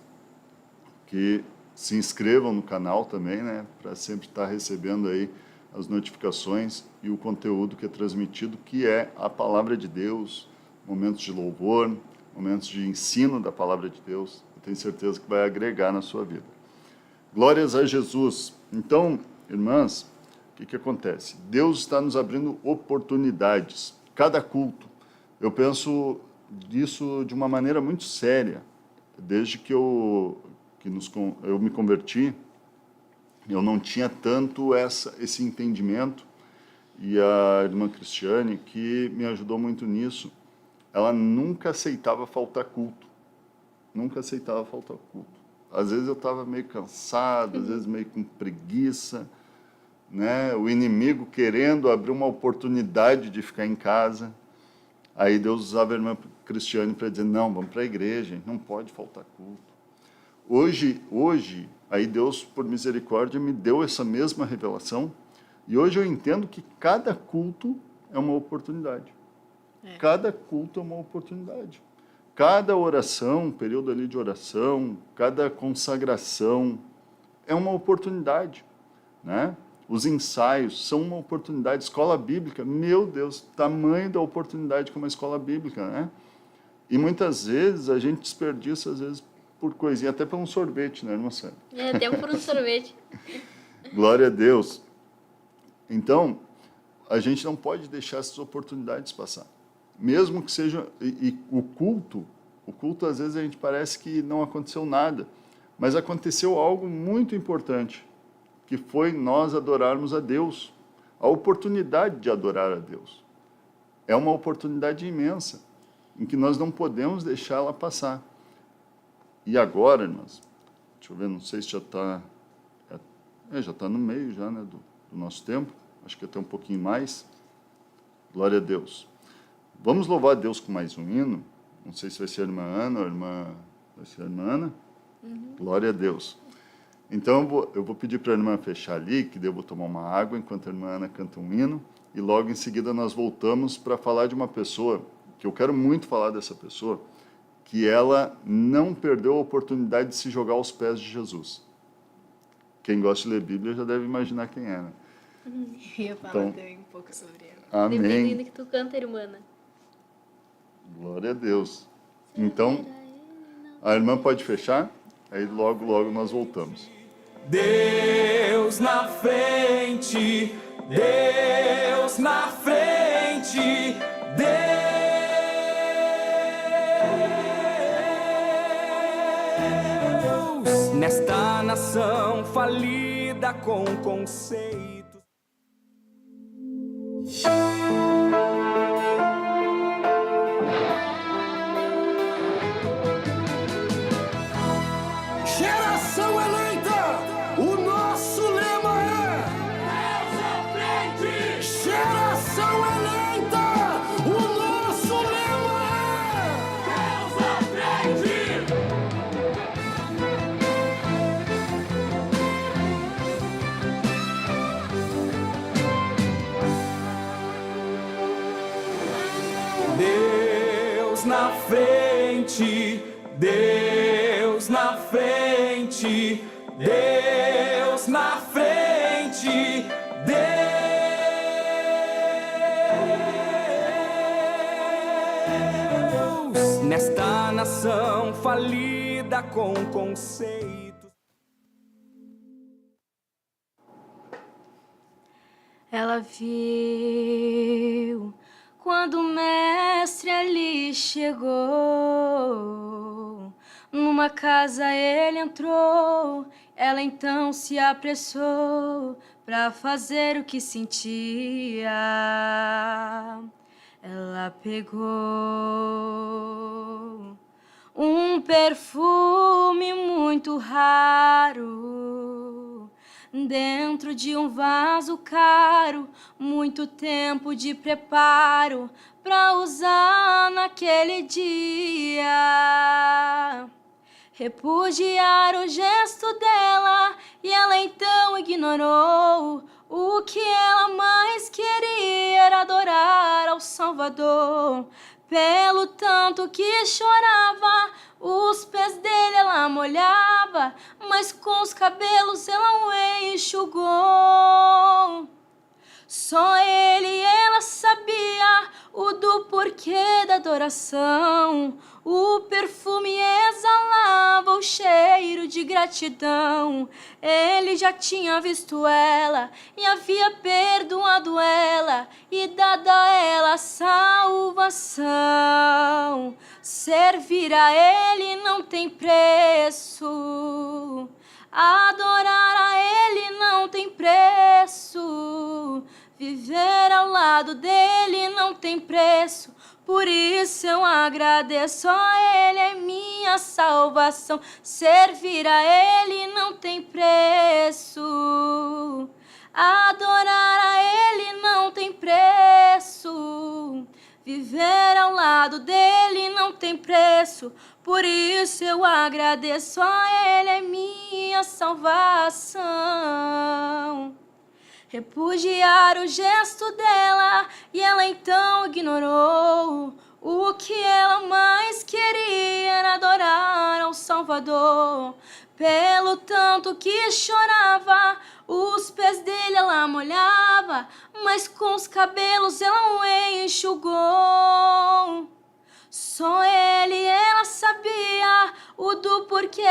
que se inscrevam no canal também, né, para sempre estar recebendo aí as notificações e o conteúdo que é transmitido, que é a palavra de Deus, momentos de louvor, momentos de ensino da palavra de Deus. Eu tenho certeza que vai agregar na sua vida. Glórias a Jesus. Então, irmãs, o que acontece? Deus está nos abrindo oportunidades. Cada culto, eu penso disso de uma maneira muito séria. Desde que eu me converti, eu não tinha tanto esse entendimento. E a irmã Cristiane, que me ajudou muito nisso, ela nunca aceitava faltar culto. Nunca aceitava faltar culto. Às vezes eu estava meio cansado, às vezes meio com preguiça, né? O inimigo querendo abrir uma oportunidade de ficar em casa. Aí Deus usava a irmã Cristiane para dizer, não, vamos para a igreja, não pode faltar culto. Hoje, aí Deus, por misericórdia, me deu essa mesma revelação, e hoje eu entendo que cada culto é uma oportunidade. Cada culto é uma oportunidade. Cada oração, período ali de oração, cada consagração é uma oportunidade, né? Os ensaios são uma oportunidade. Escola bíblica, meu Deus, tamanho da oportunidade que é uma escola bíblica, né? E muitas vezes a gente desperdiça, às vezes, por coisinha, até por um sorvete, né, irmã Sandra? Até por um sorvete. Glória a Deus. Então, a gente não pode deixar essas oportunidades passar. Mesmo que seja... E o culto, às vezes, a gente parece que não aconteceu nada, mas aconteceu algo muito importante, que foi nós adorarmos a Deus. A oportunidade de adorar a Deus. É uma oportunidade imensa, em que nós não podemos deixar ela passar. E agora, irmãs, deixa eu ver, não sei se já está... já está no meio já, né, do nosso tempo, acho que até um pouquinho mais. Glória a Deus. Vamos louvar a Deus com mais um hino. Não sei se vai ser a irmã Ana ou vai ser a irmã Ana. Glória a Deus. Então, eu vou pedir para a irmã fechar ali, que daí eu vou tomar uma água enquanto a irmã Ana canta um hino, e logo em seguida nós voltamos para falar de uma pessoa, que eu quero muito falar dessa pessoa, que ela não perdeu a oportunidade de se jogar aos pés de Jesus. Quem gosta de ler Bíblia já deve imaginar quem é, né? Eu ia falar Então, também um pouco sobre ela. Amém. Dependendo que tu canta, irmã. Glória a Deus. Então, a irmã pode fechar, aí logo nós voltamos. Deus na frente, Deus na frente, Deus nesta nação falida com conceitos. Geração eleita, o nosso lema é Deus à frente! Geração eleita, o nosso lema Deus à frente! Deus na frente, Deus na frente, Deus na frente, Deus nesta nação falida com conceitos. Ela viu quando o mestre ali chegou. Numa casa ele entrou, ela então se apressou pra fazer o que sentia. Ela pegou um perfume muito raro dentro de um vaso caro, muito tempo de preparo pra usar naquele dia. Repudiar o gesto dela e ela então ignorou. O que ela mais queria era adorar ao Salvador. Pelo tanto que chorava, os pés dele ela molhava, mas com os cabelos ela o enxugou. Só ele e ela sabia o do porquê da adoração. O perfume exalava o cheiro de gratidão. Ele já tinha visto ela e havia perdoado ela e dado a ela salvação. Servir a ele não tem preço. Adorar a ele não tem preço. Viver ao lado dele não tem preço. Por isso eu agradeço a ele, é minha salvação. Servir a ele não tem preço. Adorar a ele não tem preço. Viver ao lado dele não tem preço. Por isso eu agradeço a ele, é minha salvação. Repudiar o gesto dela e ela então ignorou. O que ela mais queria era adorar ao Salvador. Pelo tanto que chorava, os pés dele ela molhava, mas com os cabelos ela o enxugou. Só ele e ela sabia o do porquê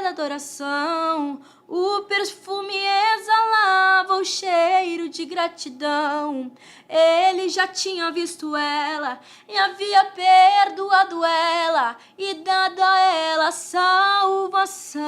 da adoração. O perfume exalava o cheiro de gratidão. Ele já tinha visto ela e havia perdoado ela e dado a ela salvação.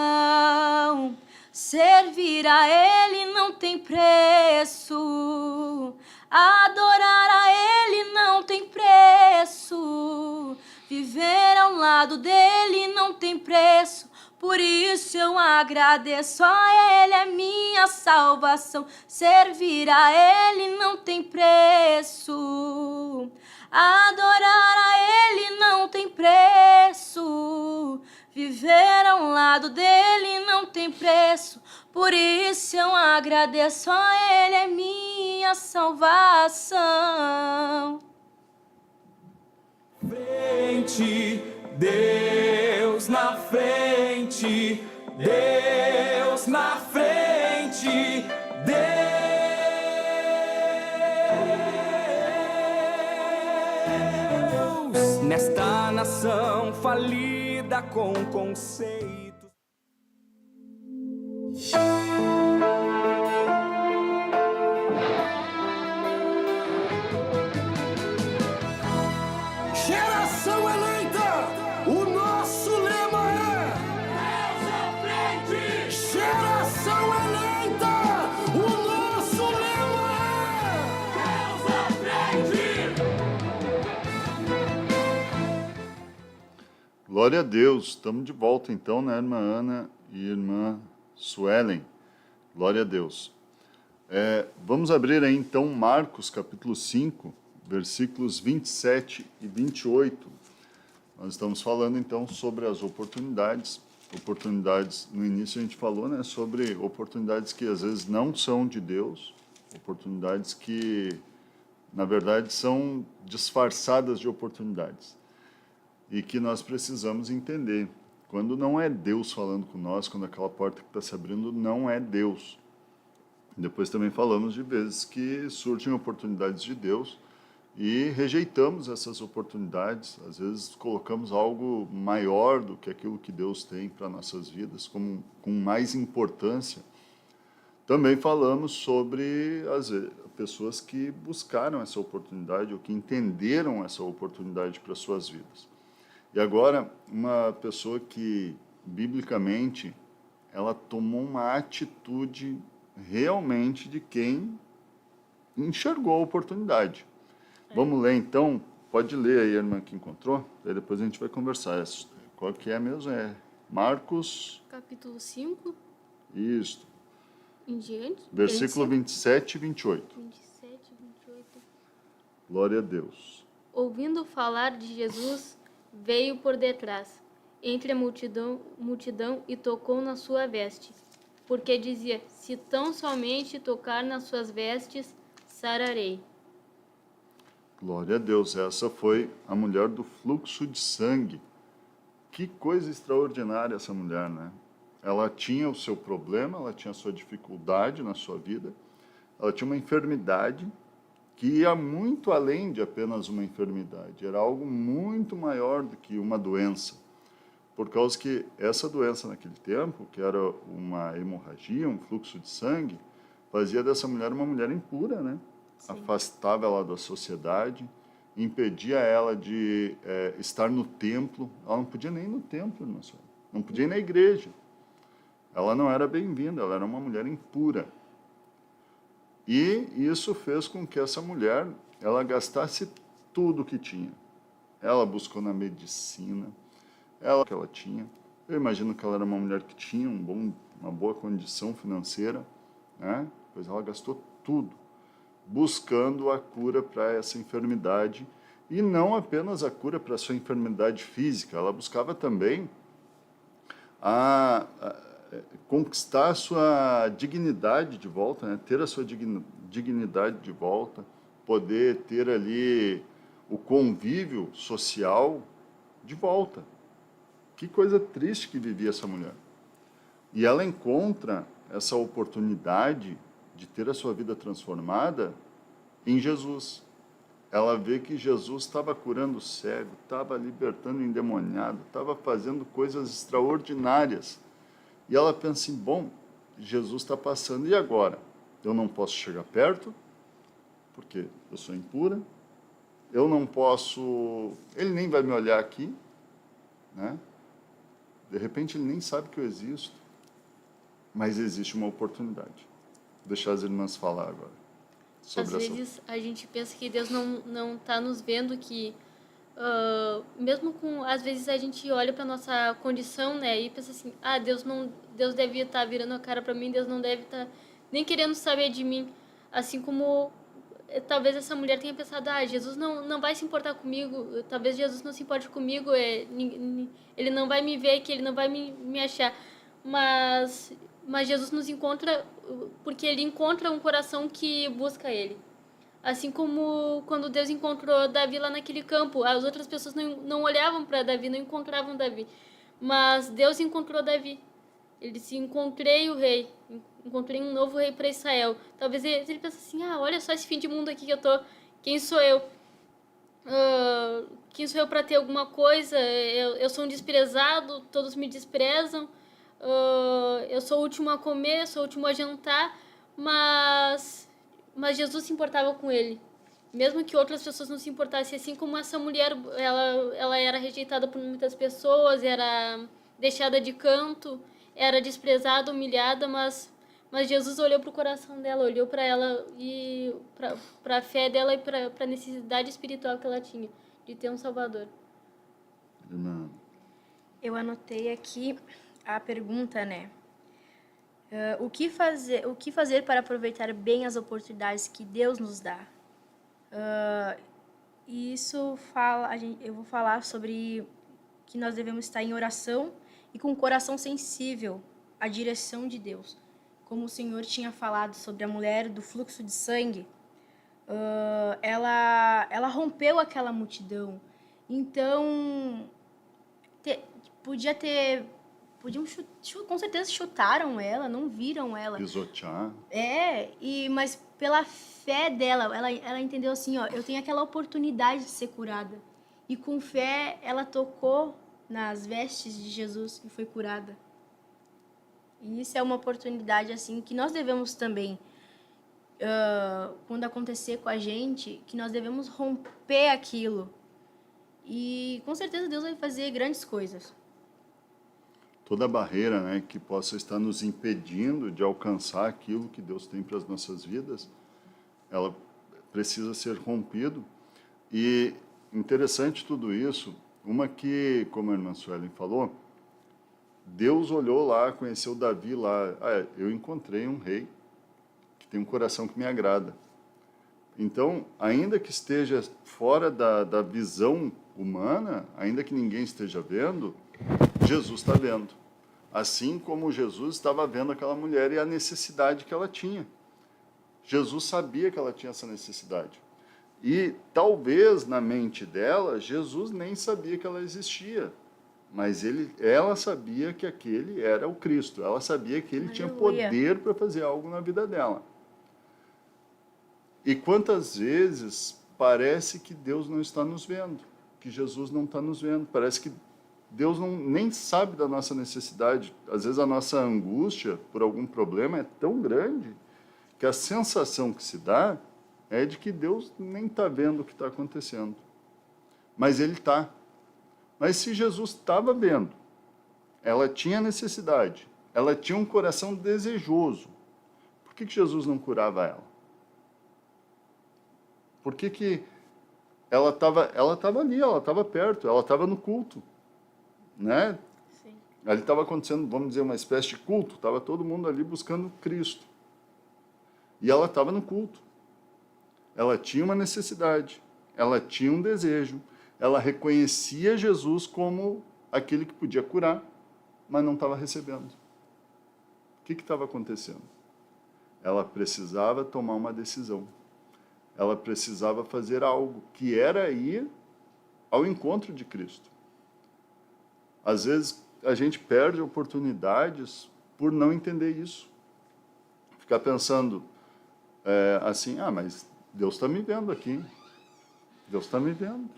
Servir a ele não tem preço. Adorar a ele não tem preço. Viver ao lado dele não tem preço. Por isso eu agradeço a ele, é minha salvação. Servir a ele não tem preço. Adorar a ele não tem preço. Viver ao lado dele não tem preço. Por isso eu agradeço a ele, é minha salvação. Frente, Deus na frente, Deus na frente, Deus nesta nação falida com conceitos. Geração eleita, o nosso lema é Deus à frente! frente! Glória a Deus. Estamos de volta então, né, irmã Ana e irmã Suelen. Glória a Deus. Vamos abrir aí então Marcos capítulo 5, versículos 27 e 28. Nós estamos falando então sobre as oportunidades. No início a gente falou, né, sobre oportunidades que às vezes não são de Deus, oportunidades que na verdade são disfarçadas de oportunidades e que nós precisamos entender. Quando não é Deus falando com nós, quando aquela porta que está se abrindo não é Deus. Depois também falamos de vezes que surgem oportunidades de Deus e rejeitamos essas oportunidades. Às vezes colocamos algo maior do que aquilo que Deus tem para nossas vidas, com mais importância. Também falamos sobre as pessoas que buscaram essa oportunidade ou que entenderam essa oportunidade para suas vidas. E agora, uma pessoa que, biblicamente, ela tomou uma atitude realmente de quem enxergou a oportunidade. Vamos ler, então? Pode ler aí, a irmã que encontrou, aí depois a gente vai conversar. Qual que é mesmo? É Marcos... Capítulo 5, Isso. em diante. Versículo 27 e 28. 27, 28. Glória a Deus. Ouvindo falar de Jesus, veio por detrás, entre a multidão e tocou na sua veste, porque dizia, se tão somente tocar nas suas vestes, sararei. Glória a Deus. Essa foi a mulher do fluxo de sangue. Que coisa extraordinária essa mulher, né? Ela tinha o seu problema, ela tinha a sua dificuldade na sua vida, ela tinha uma enfermidade que ia muito além de apenas uma enfermidade, era algo muito maior do que uma doença, por causa que essa doença naquele tempo, que era uma hemorragia, um fluxo de sangue, fazia dessa mulher uma mulher impura, né? Sim. Afastava ela da sociedade, impedia ela de estar no templo, ela não podia nem ir no templo, irmã, não podia ir na igreja, ela não era bem-vinda, ela era uma mulher impura. E isso fez com que essa mulher, ela gastasse tudo que tinha. Ela buscou na medicina, que ela tinha. Eu imagino que ela era uma mulher que tinha uma boa condição financeira, né? Pois ela gastou tudo, buscando a cura para essa enfermidade. E não apenas a cura para a sua enfermidade física, ela buscava também conquistar a sua dignidade de volta, né? Ter a sua dignidade de volta, poder ter ali o convívio social de volta. Que coisa triste que vivia essa mulher. E ela encontra essa oportunidade de ter a sua vida transformada em Jesus. Ela vê que Jesus estava curando o cego, estava libertando o endemoniado, estava fazendo coisas extraordinárias. E ela pensa assim, bom, Jesus está passando, e agora? Eu não posso chegar perto, porque eu sou impura, eu não posso, ele nem vai me olhar aqui, né? De repente ele nem sabe que eu existo, mas existe uma oportunidade. Vou deixar as irmãs falar agora. Sobre Às vezes a gente pensa que Deus não está nos vendo, que mesmo com, às vezes a gente olha para nossa condição, né, e pensa assim, Deus deve estar virando a cara para mim, Deus não deve estar nem querendo saber de mim, assim como talvez essa mulher tenha pensado, Jesus não vai se importar comigo, talvez Jesus não se importe comigo, ele não vai me ver, que ele não vai me achar, mas Jesus nos encontra porque ele encontra um coração que busca ele. Assim como quando Deus encontrou Davi lá naquele campo, as outras pessoas não olhavam para Davi, não encontravam Davi. Mas Deus encontrou Davi. Ele disse, encontrei o rei, encontrei um novo rei para Israel. Talvez ele pense assim, olha só esse fim de mundo aqui que eu tô, quem sou eu? Quem sou eu para ter alguma coisa? Eu sou um desprezado, todos me desprezam. Eu sou o último a comer, sou o último a jantar, mas Jesus se importava com ele. Mesmo que outras pessoas não se importassem, assim como essa mulher, ela era rejeitada por muitas pessoas, era deixada de canto, era desprezada, humilhada, mas Mas Jesus olhou para o coração dela, olhou para ela e para a fé dela e para a necessidade espiritual que ela tinha de ter um Salvador. Irmã, Eu anotei aqui a pergunta, né? O que fazer para aproveitar bem as oportunidades que Deus nos dá? E isso eu vou falar sobre que nós devemos estar em oração e com o coração sensível à direção de Deus. Como o Senhor tinha falado sobre a mulher do fluxo de sangue, ela rompeu aquela multidão. Então, com certeza chutaram ela, não viram ela. pisotear. Mas pela fé dela, ela entendeu assim, ó, eu tenho aquela oportunidade de ser curada. E com fé, ela tocou nas vestes de Jesus e foi curada. E isso é uma oportunidade, assim, que nós devemos também, quando acontecer com a gente, que nós devemos romper aquilo. E com certeza Deus vai fazer grandes coisas. Toda barreira, né, que possa estar nos impedindo de alcançar aquilo que Deus tem para as nossas vidas, ela precisa ser rompido. E interessante tudo isso, uma que, como a irmã Suelen falou, Deus olhou lá, conheceu Davi lá, eu encontrei um rei que tem um coração que me agrada. Então, ainda que esteja fora da visão humana, ainda que ninguém esteja vendo, Jesus está vendo. Assim como Jesus estava vendo aquela mulher e a necessidade que ela tinha. Jesus sabia que ela tinha essa necessidade. E talvez na mente dela, Jesus nem sabia que ela existia. Mas ela sabia que aquele era o Cristo. Ela sabia que ele tinha poder para fazer algo na vida dela. E quantas vezes parece que Deus não está nos vendo, que Jesus não está nos vendo. Parece que Deus nem sabe da nossa necessidade. Às vezes a nossa angústia por algum problema é tão grande que a sensação que se dá é de que Deus nem está vendo o que está acontecendo. Mas Ele está. Mas se Jesus estava vendo, ela tinha necessidade, ela tinha um coração desejoso, por que Jesus não curava ela? Por que ela estava ali, ela estava perto, ela estava no culto, né? Sim. Ali estava acontecendo, vamos dizer, uma espécie de culto, estava todo mundo ali buscando Cristo. E ela estava no culto. Ela tinha uma necessidade, ela tinha um desejo, ela reconhecia Jesus como aquele que podia curar, mas não estava recebendo. O que estava acontecendo? Ela precisava tomar uma decisão. Ela precisava fazer algo, que era ir ao encontro de Cristo. Às vezes, a gente perde oportunidades por não entender isso. Ficar pensando assim, mas Deus está me vendo aqui. Deus está me vendo.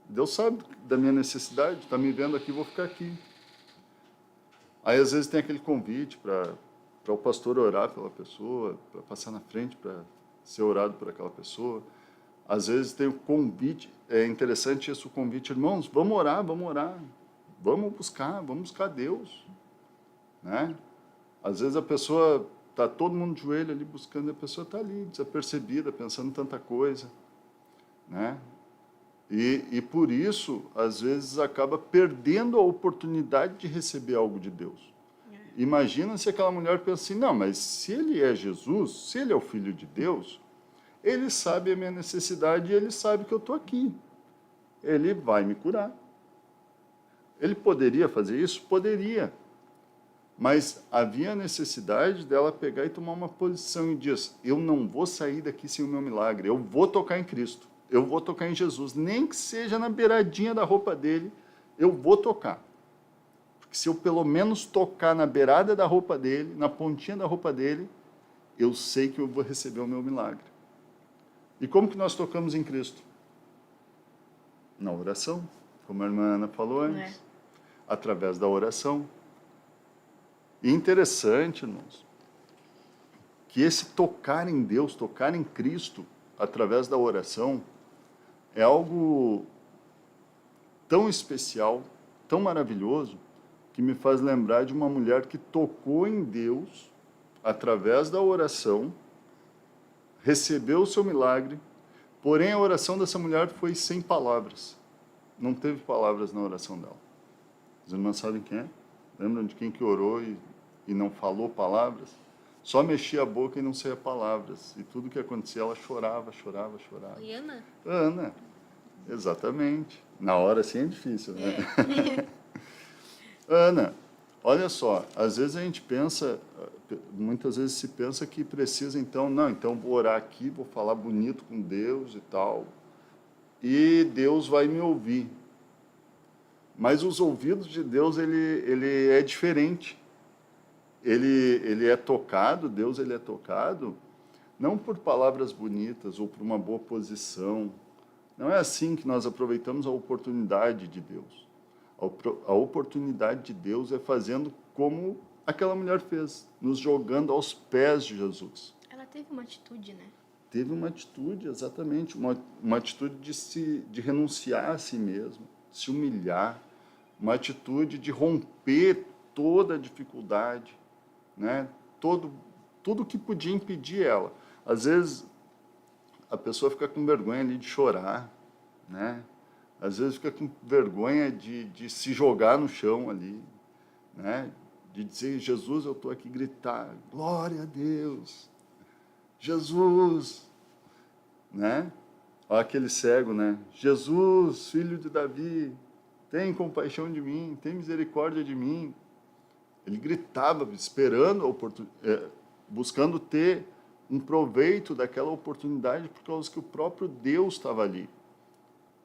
Deus sabe da minha necessidade, está me vendo aqui, vou ficar aqui. Aí, às vezes, tem aquele convite para o pastor orar pela pessoa, para passar na frente, para ser orado por aquela pessoa. Às vezes, tem o convite, é interessante isso, o convite, irmãos, vamos orar, vamos buscar Deus. Né? Às vezes, a pessoa, está todo mundo de joelho ali buscando, e a pessoa está ali, desapercebida, pensando em tanta coisa. Né? E por isso, às vezes, acaba perdendo a oportunidade de receber algo de Deus. Imagina se aquela mulher pensa assim, não, mas se ele é Jesus, se ele é o Filho de Deus, ele sabe a minha necessidade e ele sabe que eu estou aqui. Ele vai me curar. Ele poderia fazer isso? Poderia. Mas havia a necessidade dela pegar e tomar uma posição e dizer, eu não vou sair daqui sem o meu milagre, eu vou tocar em Cristo. Eu vou tocar em Jesus, nem que seja na beiradinha da roupa dele, eu vou tocar. Porque se eu pelo menos tocar na beirada da roupa dele, na pontinha da roupa dele, eu sei que eu vou receber o meu milagre. E como que nós tocamos em Cristo? Na oração, como a irmã Ana falou antes. Através da oração. E interessante, irmãos, que esse tocar em Deus, tocar em Cristo, através da oração, é algo tão especial, tão maravilhoso, que me faz lembrar de uma mulher que tocou em Deus através da oração, recebeu o seu milagre, porém a oração dessa mulher foi sem palavras. Não teve palavras na oração dela. Os irmãos sabem quem é? Lembram de quem que orou e não falou palavras? Só mexia a boca e não saía palavras. E tudo que acontecia, ela chorava, chorava, chorava. E Ana? Ana, exatamente. Na hora assim é difícil, né? Ana, olha só, às vezes a gente pensa, muitas vezes se pensa que precisa então, não, então vou orar aqui, vou falar bonito com Deus e tal, e Deus vai me ouvir. Mas os ouvidos de Deus, ele é diferente. Ele é tocado, Deus ele é tocado, não por palavras bonitas ou por uma boa posição. Não é assim que nós aproveitamos a oportunidade de Deus. A oportunidade de Deus é fazendo como aquela mulher fez, nos jogando aos pés de Jesus. Ela teve uma atitude, né? Teve uma atitude, exatamente, uma atitude de renunciar a si mesmo, se humilhar, uma atitude de romper toda a dificuldade, né? Tudo que podia impedir ela. Às vezes, a pessoa fica com vergonha ali de chorar, né? Às vezes fica com vergonha de se jogar no chão ali, né? De dizer, Jesus, eu estou aqui, gritar, glória a Deus, Jesus, né? Olha aquele cego, né? Jesus, filho de Davi, tem compaixão de mim, tem misericórdia de mim. Ele gritava, esperando a oportunidade, buscando ter um proveito daquela oportunidade, por causa que o próprio Deus estava ali,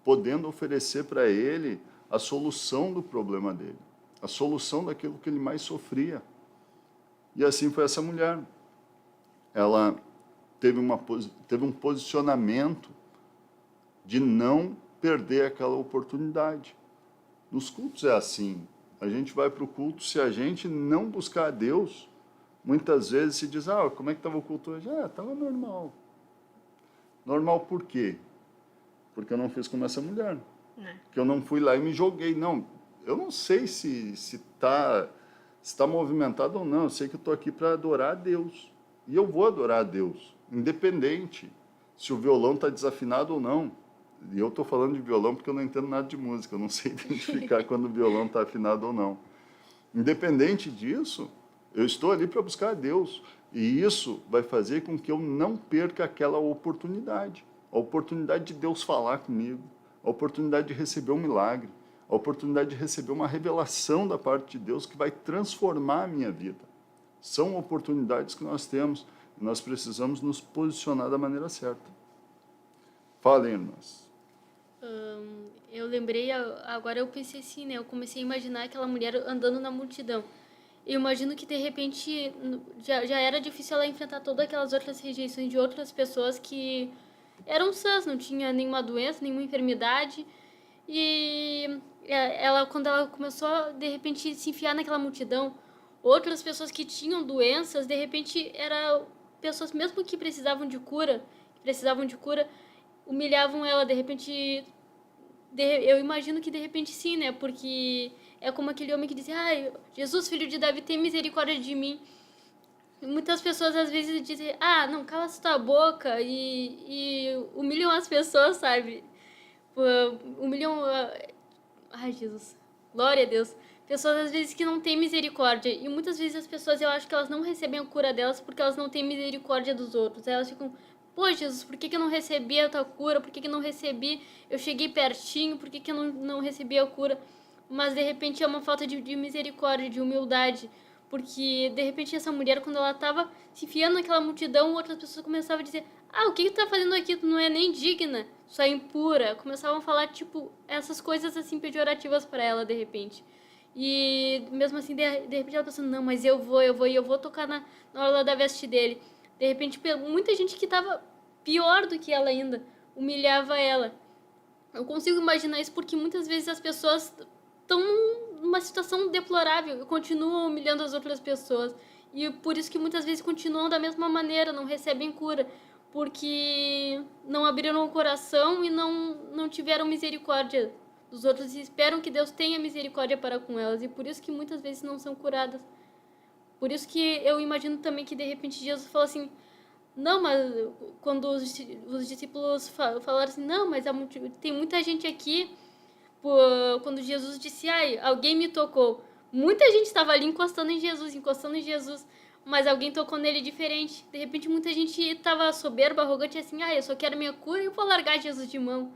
podendo oferecer para ele a solução do problema dele, a solução daquilo que ele mais sofria. E assim foi essa mulher. Ela teve um posicionamento de não perder aquela oportunidade. Nos cultos é assim. A gente vai para o culto, se a gente não buscar a Deus, muitas vezes se diz, como é que estava o culto hoje? Estava normal. Normal por quê? Porque eu não fiz como essa mulher. Que eu não fui lá e me joguei. Não, eu não sei se tá movimentado ou não. Eu sei que eu estou aqui para adorar a Deus. E eu vou adorar a Deus, independente se o violão está desafinado ou não. E eu estou falando de violão porque eu não entendo nada de música. Eu não sei identificar quando o violão está afinado ou não. Independente disso, eu estou ali para buscar a Deus. E isso vai fazer com que eu não perca aquela oportunidade. A oportunidade de Deus falar comigo, a oportunidade de receber um milagre, a oportunidade de receber uma revelação da parte de Deus que vai transformar a minha vida. São oportunidades que nós temos e nós precisamos nos posicionar da maneira certa. Falem, irmãs. Eu lembrei, agora eu pensei assim, né? Eu comecei a imaginar aquela mulher andando na multidão. Eu imagino que, de repente, já era difícil ela enfrentar todas aquelas outras rejeições de outras pessoas que eram sãs, não tinha nenhuma doença, nenhuma enfermidade. E ela, quando ela começou, de repente, se enfiar naquela multidão, outras pessoas que tinham doenças, de repente, eram pessoas mesmo que precisavam de cura, humilhavam ela, de repente... eu imagino que, de repente, sim, né? Porque é como aquele homem que dizia, Jesus, filho de Davi, tem misericórdia de mim. E muitas pessoas, às vezes, dizem, não, cala tua boca, e humilham as pessoas, sabe? Humilham... Ai, Jesus, glória a Deus. Pessoas, às vezes, que não têm misericórdia. E muitas vezes as pessoas, eu acho que elas não recebem a cura delas porque elas não têm misericórdia dos outros. Elas ficam... Pô, Jesus, por que eu não recebi a tua cura? Por que eu não recebi? Eu cheguei pertinho, por que eu não recebi a cura? Mas, de repente, é uma falta de misericórdia, de humildade. Porque, de repente, essa mulher, quando ela estava se enfiando naquela multidão, outras pessoas começavam a dizer, o que tu tá fazendo aqui? Tu não é nem digna, só é impura. Começavam a falar, tipo, essas coisas, assim, pejorativas para ela, de repente. E, mesmo assim, de repente, ela pensando, não, mas eu vou tocar na orla da veste dele. De repente, muita gente que estava pior do que ela ainda, humilhava ela. Eu consigo imaginar isso porque muitas vezes as pessoas estão numa situação deplorável e continuam humilhando as outras pessoas. E por isso que muitas vezes continuam da mesma maneira, não recebem cura, porque não abriram o coração e não tiveram misericórdia dos outros e esperam que Deus tenha misericórdia para com elas. E por isso que muitas vezes não são curadas. Por isso que eu imagino também que de repente Jesus falou assim, não, mas quando os discípulos falaram assim, não, mas tem muita gente aqui, quando Jesus disse, ai, alguém me tocou. Muita gente estava ali encostando em Jesus, mas alguém tocou nele diferente. De repente muita gente estava soberba, arrogante, assim, eu só quero minha cura e eu vou largar Jesus de mão.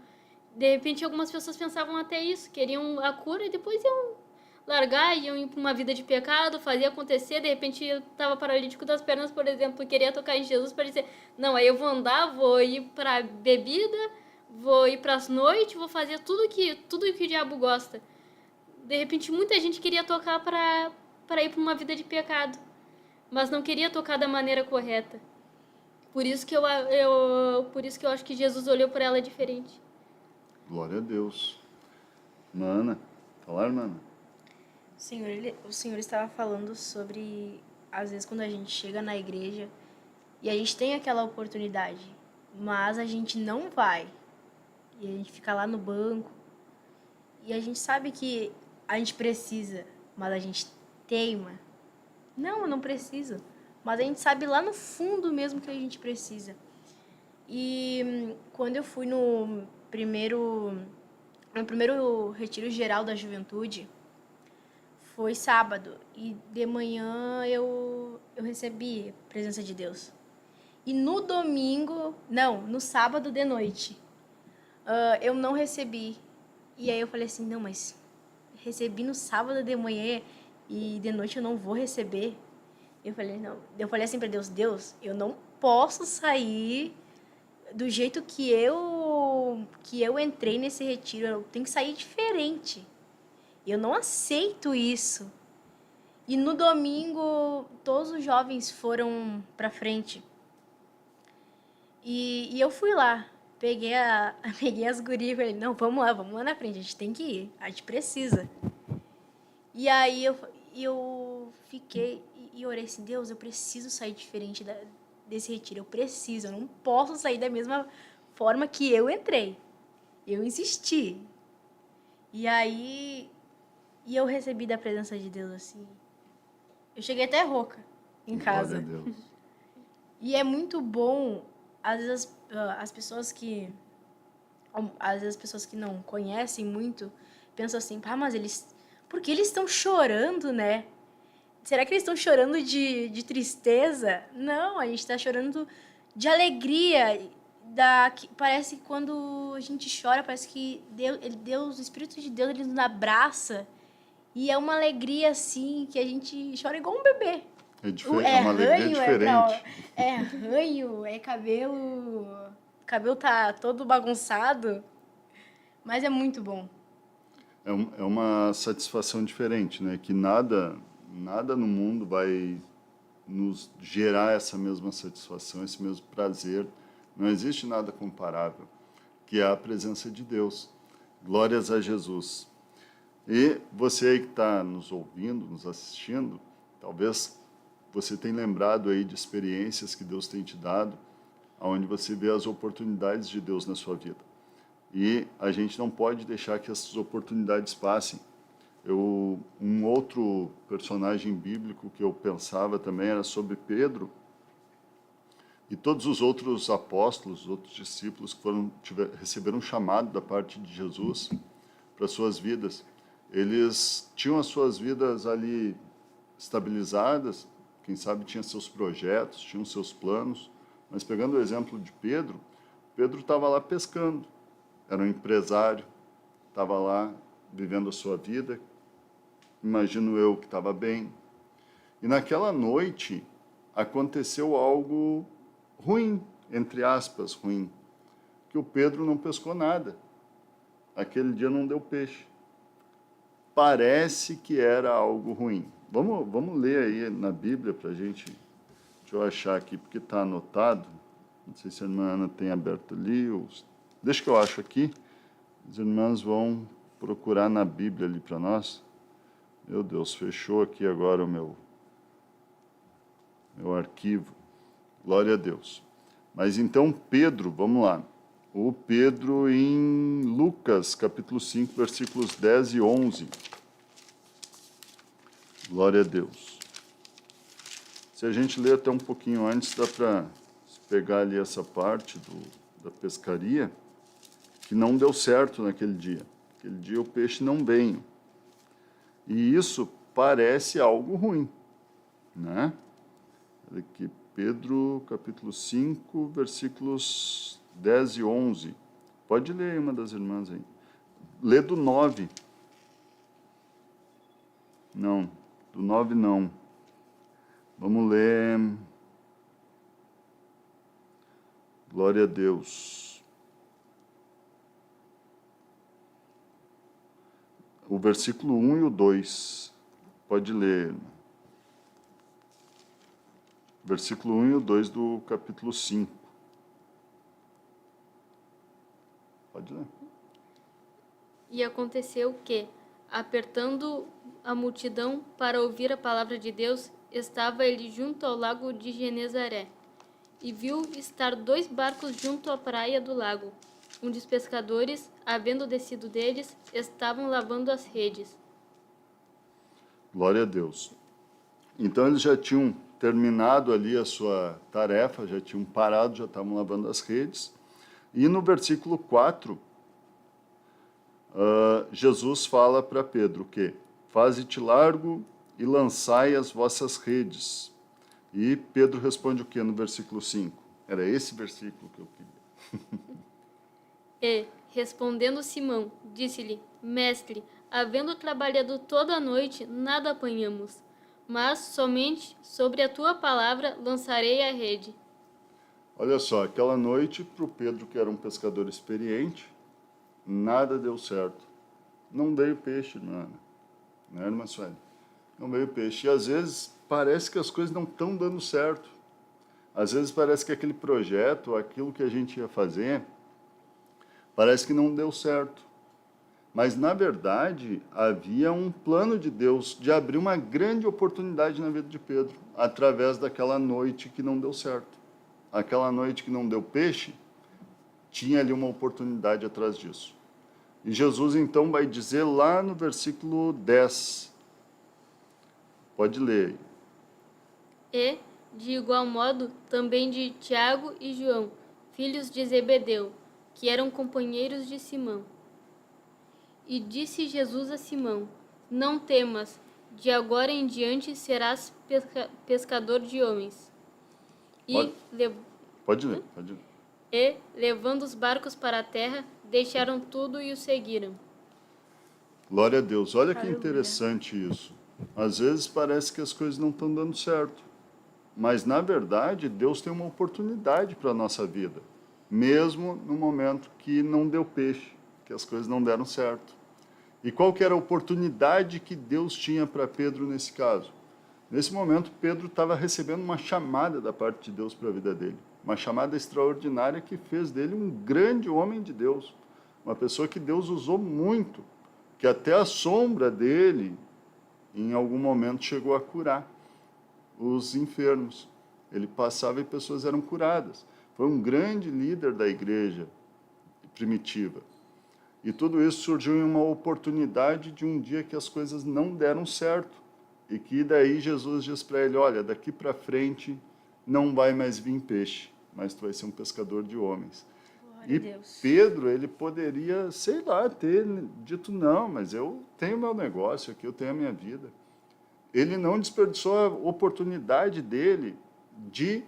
De repente algumas pessoas pensavam até isso, queriam a cura e depois iam largar, iam ir para uma vida de pecado, fazer acontecer. De repente eu estava paralítico das pernas, por exemplo, queria tocar em Jesus para dizer, não, aí eu vou andar, vou ir para bebida, vou ir para as noites, vou fazer tudo que o diabo gosta. De repente muita gente queria tocar para ir para uma vida de pecado, mas não queria tocar da maneira correta. Por isso que eu acho que Jesus olhou para ela diferente. Glória a Deus. Mana, falar, mana? O Senhor estava falando sobre, às vezes, quando a gente chega na igreja e a gente tem aquela oportunidade, mas a gente não vai. E a gente fica lá no banco e a gente sabe que a gente precisa, mas a gente teima. Não, eu não preciso. Mas a gente sabe lá no fundo mesmo que a gente precisa. E quando eu fui no primeiro retiro geral da juventude, foi sábado. E de manhã eu recebi a presença de Deus. E no sábado de noite, eu não recebi. E aí eu falei assim, não, mas recebi no sábado de manhã e de noite eu não vou receber. Eu falei assim para Deus, eu não posso sair do jeito que eu entrei nesse retiro, eu tenho que sair diferente. Eu não aceito isso. E no domingo, todos os jovens foram para frente. E eu fui lá, peguei as gurias e falei, não, vamos lá na frente, a gente tem que ir, a gente precisa. E aí eu fiquei e orei assim, Deus, eu preciso sair diferente desse retiro, eu não posso sair da mesma forma que eu entrei. Eu insisti. E aí eu recebi da presença de Deus, assim. Eu cheguei até rouca em casa. Glória a Deus. E é muito bom, às vezes as pessoas que não conhecem muito pensam assim, mas por que eles estão chorando, né? Será que eles estão chorando de tristeza? Não, a gente está chorando de alegria. Parece que quando a gente chora, parece que Deus, o Espírito de Deus, ele nos abraça. E é uma alegria, assim, que a gente chora igual um bebê. É uma alegria diferente. É ranho, é cabelo... O cabelo tá todo bagunçado. Mas é muito bom. É uma satisfação diferente, né? Que nada no mundo vai nos gerar essa mesma satisfação, esse mesmo prazer. Não existe nada comparável, que é a presença de Deus. Glórias a Jesus. E você aí que está nos ouvindo, nos assistindo, talvez você tenha lembrado aí de experiências que Deus tem te dado, onde você vê as oportunidades de Deus na sua vida. E a gente não pode deixar que essas oportunidades passem. Um outro personagem bíblico que eu pensava também era sobre Pedro e todos os outros apóstolos, os outros discípulos que receberam um chamado da parte de Jesus para suas vidas. Eles tinham as suas vidas ali estabilizadas, quem sabe tinha seus projetos, tinham seus planos, mas pegando o exemplo de Pedro estava lá pescando, era um empresário, estava lá vivendo a sua vida, imagino eu que estava bem. E naquela noite aconteceu algo ruim, entre aspas, ruim, que o Pedro não pescou nada. Aquele dia não deu peixe. Parece que era algo ruim. Vamos ler aí na Bíblia para a gente... Deixa eu achar aqui, porque está anotado. Não sei se a irmã Ana tem aberto ali. Deixa que eu acho aqui. As irmãs vão procurar na Bíblia ali para nós. Meu Deus, fechou aqui agora o meu arquivo. Glória a Deus. Mas então Pedro, vamos lá. O Pedro em Lucas, capítulo 5, versículos 10 e 11. Glória a Deus. Se a gente ler até um pouquinho antes, dá para pegar ali essa parte da pescaria, que não deu certo naquele dia. Aquele dia o peixe não veio. E isso parece algo ruim, né? Olha aqui, Pedro, capítulo 5, versículos 10 e 11. Pode ler aí, uma das irmãs aí. Lê do 9. Não, do 9 não. Vamos ler. Glória a Deus. O versículo 1 e o 2. Pode ler. Versículo 1 e o 2 do capítulo 5. Pode ler. E aconteceu que, apertando a multidão para ouvir a palavra de Deus, estava ele junto ao lago de Genezaré, e viu estar 2 barcos junto à praia do lago, onde os pescadores, havendo descido deles, estavam lavando as redes. Glória a Deus. Então eles já tinham terminado ali a sua tarefa, já tinham parado, já estavam lavando as redes. E no versículo 4, Jesus fala para Pedro o quê? Faze-te largo e lançai as vossas redes. E Pedro responde o quê no versículo 5? Era esse versículo que eu queria. E, respondendo Simão, disse-lhe, Mestre, havendo trabalhado toda a noite, nada apanhamos, mas somente sobre a tua palavra lançarei a rede. Olha só, aquela noite, para o Pedro, que era um pescador experiente, nada deu certo. Não veio peixe, né, irmã Sueli? Não veio peixe. E às vezes parece que as coisas não estão dando certo. Às vezes parece que aquele projeto, aquilo que a gente ia fazer, parece que não deu certo. Mas, na verdade, havia um plano de Deus de abrir uma grande oportunidade na vida de Pedro, através daquela noite que não deu certo. Aquela noite que não deu peixe, tinha ali uma oportunidade atrás disso. E Jesus, então, vai dizer lá no versículo 10. Pode ler aí. E, de igual modo, também de Tiago e João, filhos de Zebedeu, que eram companheiros de Simão. E disse Jesus a Simão, não temas, de agora em diante serás pescador de homens. Pode ler, pode ler. E, levando os barcos para a terra, deixaram tudo e o seguiram. Glória a Deus. Olha que Aleluia. interessante isso. Às vezes parece que as coisas não estão dando certo. Mas, na verdade, Deus tem uma oportunidade para a nossa vida. Mesmo no momento que não deu peixe, que as coisas não deram certo. E qual que era a oportunidade que Deus tinha para Pedro nesse caso? Nesse momento, Pedro estava recebendo uma chamada da parte de Deus para a vida dele. Uma chamada extraordinária que fez dele um grande homem de Deus. Uma pessoa que Deus usou muito, que até a sombra dele, em algum momento, chegou a curar os enfermos. Ele passava e pessoas eram curadas. Foi um grande líder da igreja primitiva. E tudo isso surgiu em uma oportunidade de um dia que as coisas não deram certo. E que daí Jesus diz para ele, olha, daqui para frente não vai mais vir peixe, mas tu vai ser um pescador de homens. Glória a Deus. Pedro, ele poderia, sei lá, ter dito, não, mas eu tenho meu negócio aqui, eu tenho a minha vida. Ele não desperdiçou a oportunidade dele de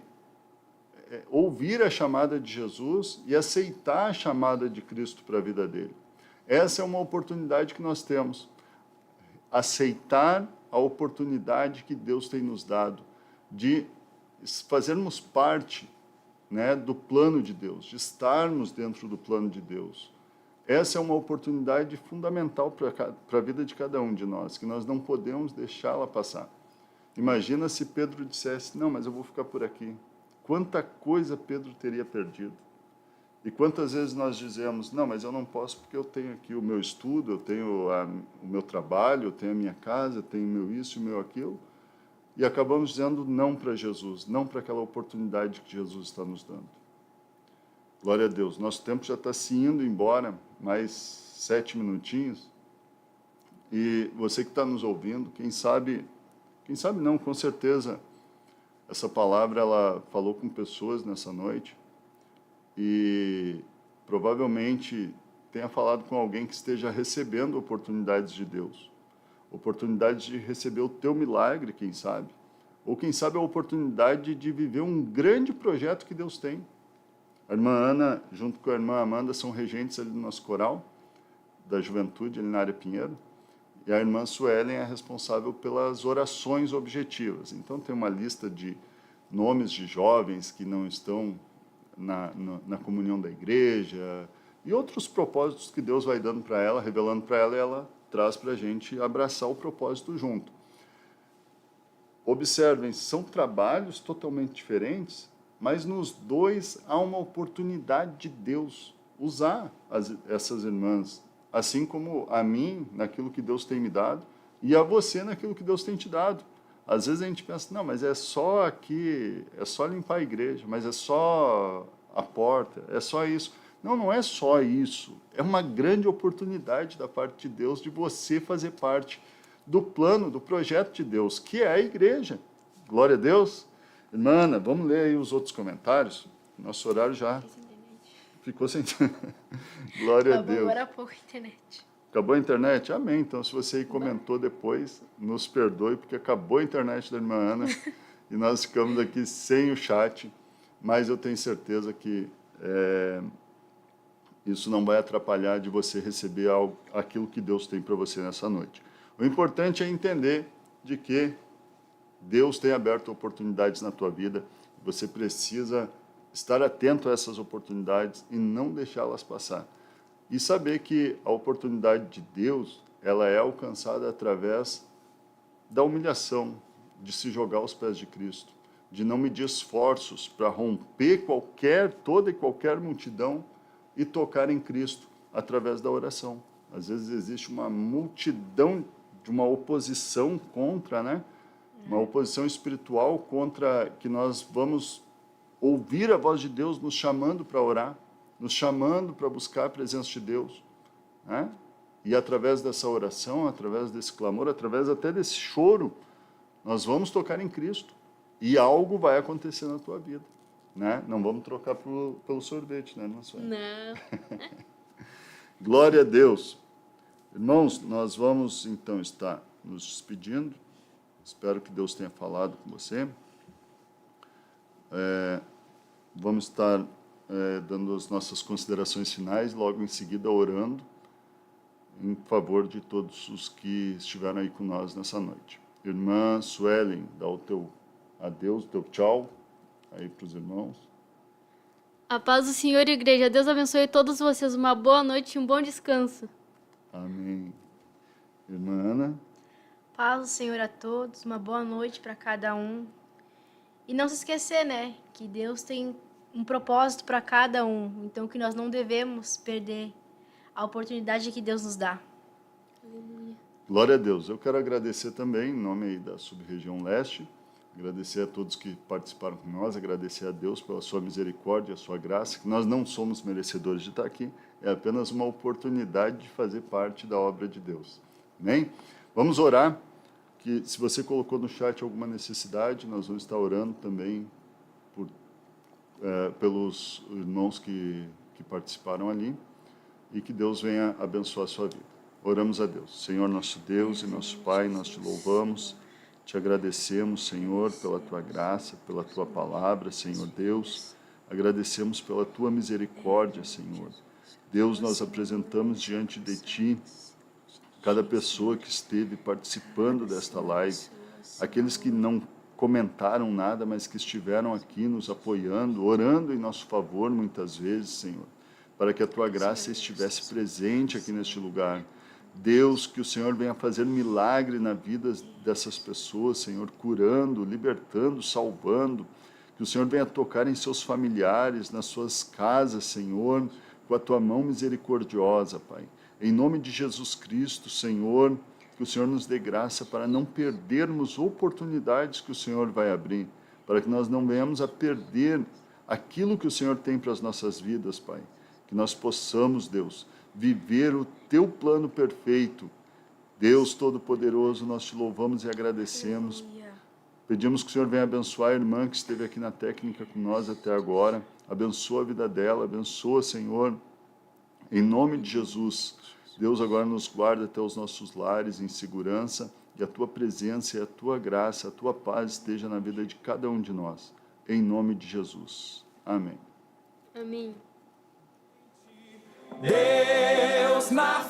ouvir a chamada de Jesus e aceitar a chamada de Cristo para a vida dele. Essa é uma oportunidade que nós temos. Aceitar a oportunidade que Deus tem nos dado de fazermos parte, né, do plano de Deus, de estarmos dentro do plano de Deus. Essa é uma oportunidade fundamental para a vida de cada um de nós, que nós não podemos deixá-la passar. Imagina se Pedro dissesse, não, mas eu vou ficar por aqui. Quanta coisa Pedro teria perdido. E quantas vezes nós dizemos, não, mas eu não posso porque eu tenho aqui o meu estudo, eu tenho o meu trabalho, eu tenho a minha casa, eu tenho o meu isso e o meu aquilo. E acabamos dizendo não para Jesus, não para aquela oportunidade que Jesus está nos dando. Glória a Deus. Nosso tempo já está se indo embora, mais 7 minutinhos. E você que está nos ouvindo, quem sabe não, com certeza, essa palavra ela falou com pessoas nessa noite e provavelmente tenha falado com alguém que esteja recebendo oportunidades de Deus, oportunidades de receber o teu milagre, quem sabe, ou quem sabe a oportunidade de viver um grande projeto que Deus tem. A irmã Ana, junto com a irmã Amanda, são regentes ali do nosso coral, da juventude, ali na área Pinheiro, e a irmã Suelen é responsável pelas orações objetivas. Então, tem uma lista de nomes de jovens que não estão na comunhão da igreja, e outros propósitos que Deus vai dando para ela, revelando para ela, e ela traz para a gente abraçar o propósito junto. Observem, são trabalhos totalmente diferentes, mas nos dois há uma oportunidade de Deus usar essas irmãs, assim como a mim, naquilo que Deus tem me dado, e a você, naquilo que Deus tem te dado. Às vezes a gente pensa, não, mas é só aqui, é só limpar a igreja, mas é só a porta, é só isso. Não, não é só isso. É uma grande oportunidade da parte de Deus de você fazer parte do plano, do projeto de Deus, que é a igreja. Glória a Deus. Irmã Ana, vamos ler aí os outros comentários? Nosso horário já ficou sem... Glória a Deus. Agora há pouco a internet. Acabou a internet? Amém. Então, se você aí comentou depois, nos perdoe, porque acabou a internet da irmã Ana e nós ficamos aqui sem o chat, mas eu tenho certeza que isso não vai atrapalhar de você receber aquilo que Deus tem para você nessa noite. O importante é entender de que Deus tem aberto oportunidades na tua vida, você precisa estar atento a essas oportunidades e não deixá-las passar. E saber que a oportunidade de Deus, ela é alcançada através da humilhação, de se jogar aos pés de Cristo, de não medir esforços para romper toda e qualquer multidão e tocar em Cristo através da oração. Às vezes existe uma multidão de uma oposição contra, né? Uma oposição espiritual contra que nós vamos ouvir a voz de Deus nos chamando para orar, nos chamando para buscar a presença de Deus, né? E através dessa oração, através desse clamor, através até desse choro, nós vamos tocar em Cristo e algo vai acontecer na tua vida, né? Não vamos trocar pelo sorvete, né, irmã Sueli? Não. Glória a Deus. Irmãos, nós vamos então estar nos despedindo. Espero que Deus tenha falado com você. Vamos estar dando as nossas considerações finais, logo em seguida orando em favor de todos os que estiveram aí com nós nessa noite. Irmã Suelen, dá o teu adeus, o teu tchau aí para os irmãos. A paz do Senhor e igreja. Deus abençoe todos vocês. Uma boa noite e um bom descanso. Amém. Irmã Ana. Paz do Senhor a todos, uma boa noite para cada um. E não se esquecer, né, que Deus tem um propósito para cada um, então que nós não devemos perder a oportunidade que Deus nos dá. Aleluia. Glória a Deus. Eu quero agradecer também, em nome aí da Sub-Região Leste, agradecer a todos que participaram com nós, agradecer a Deus pela sua misericórdia, a sua graça, que nós não somos merecedores de estar aqui, é apenas uma oportunidade de fazer parte da obra de Deus. Amém? Vamos orar, que se você colocou no chat alguma necessidade, nós vamos estar orando também pelos irmãos que participaram ali, e que Deus venha abençoar a sua vida. Oramos a Deus. Senhor, nosso Deus e nosso Pai, nós te louvamos, te agradecemos, Senhor, pela tua graça, pela tua palavra, Senhor Deus. Agradecemos pela tua misericórdia, Senhor. Deus, nós apresentamos diante de ti cada pessoa que esteve participando desta live, aqueles que não comentaram nada, mas que estiveram aqui nos apoiando, orando em nosso favor muitas vezes, Senhor, para que a tua graça estivesse presente aqui neste lugar. Deus, que o Senhor venha fazer milagre na vida dessas pessoas, Senhor, curando, libertando, salvando, que o Senhor venha tocar em seus familiares, nas suas casas, Senhor, com a tua mão misericordiosa, Pai. Em nome de Jesus Cristo, Senhor, que o Senhor nos dê graça para não perdermos oportunidades que o Senhor vai abrir, para que nós não venhamos a perder aquilo que o Senhor tem para as nossas vidas, Pai. Que nós possamos, Deus, viver o teu plano perfeito. Deus Todo-Poderoso, nós te louvamos e agradecemos Pedimos que o Senhor venha abençoar a irmã que esteve aqui na técnica com nós até agora. Abençoa a vida dela, abençoa, Senhor, em nome de Jesus. Deus agora nos guarda até os nossos lares em segurança, e a Tua presença e a Tua graça, a Tua paz esteja na vida de cada um de nós. Em nome de Jesus. Amém. Amém. Deus na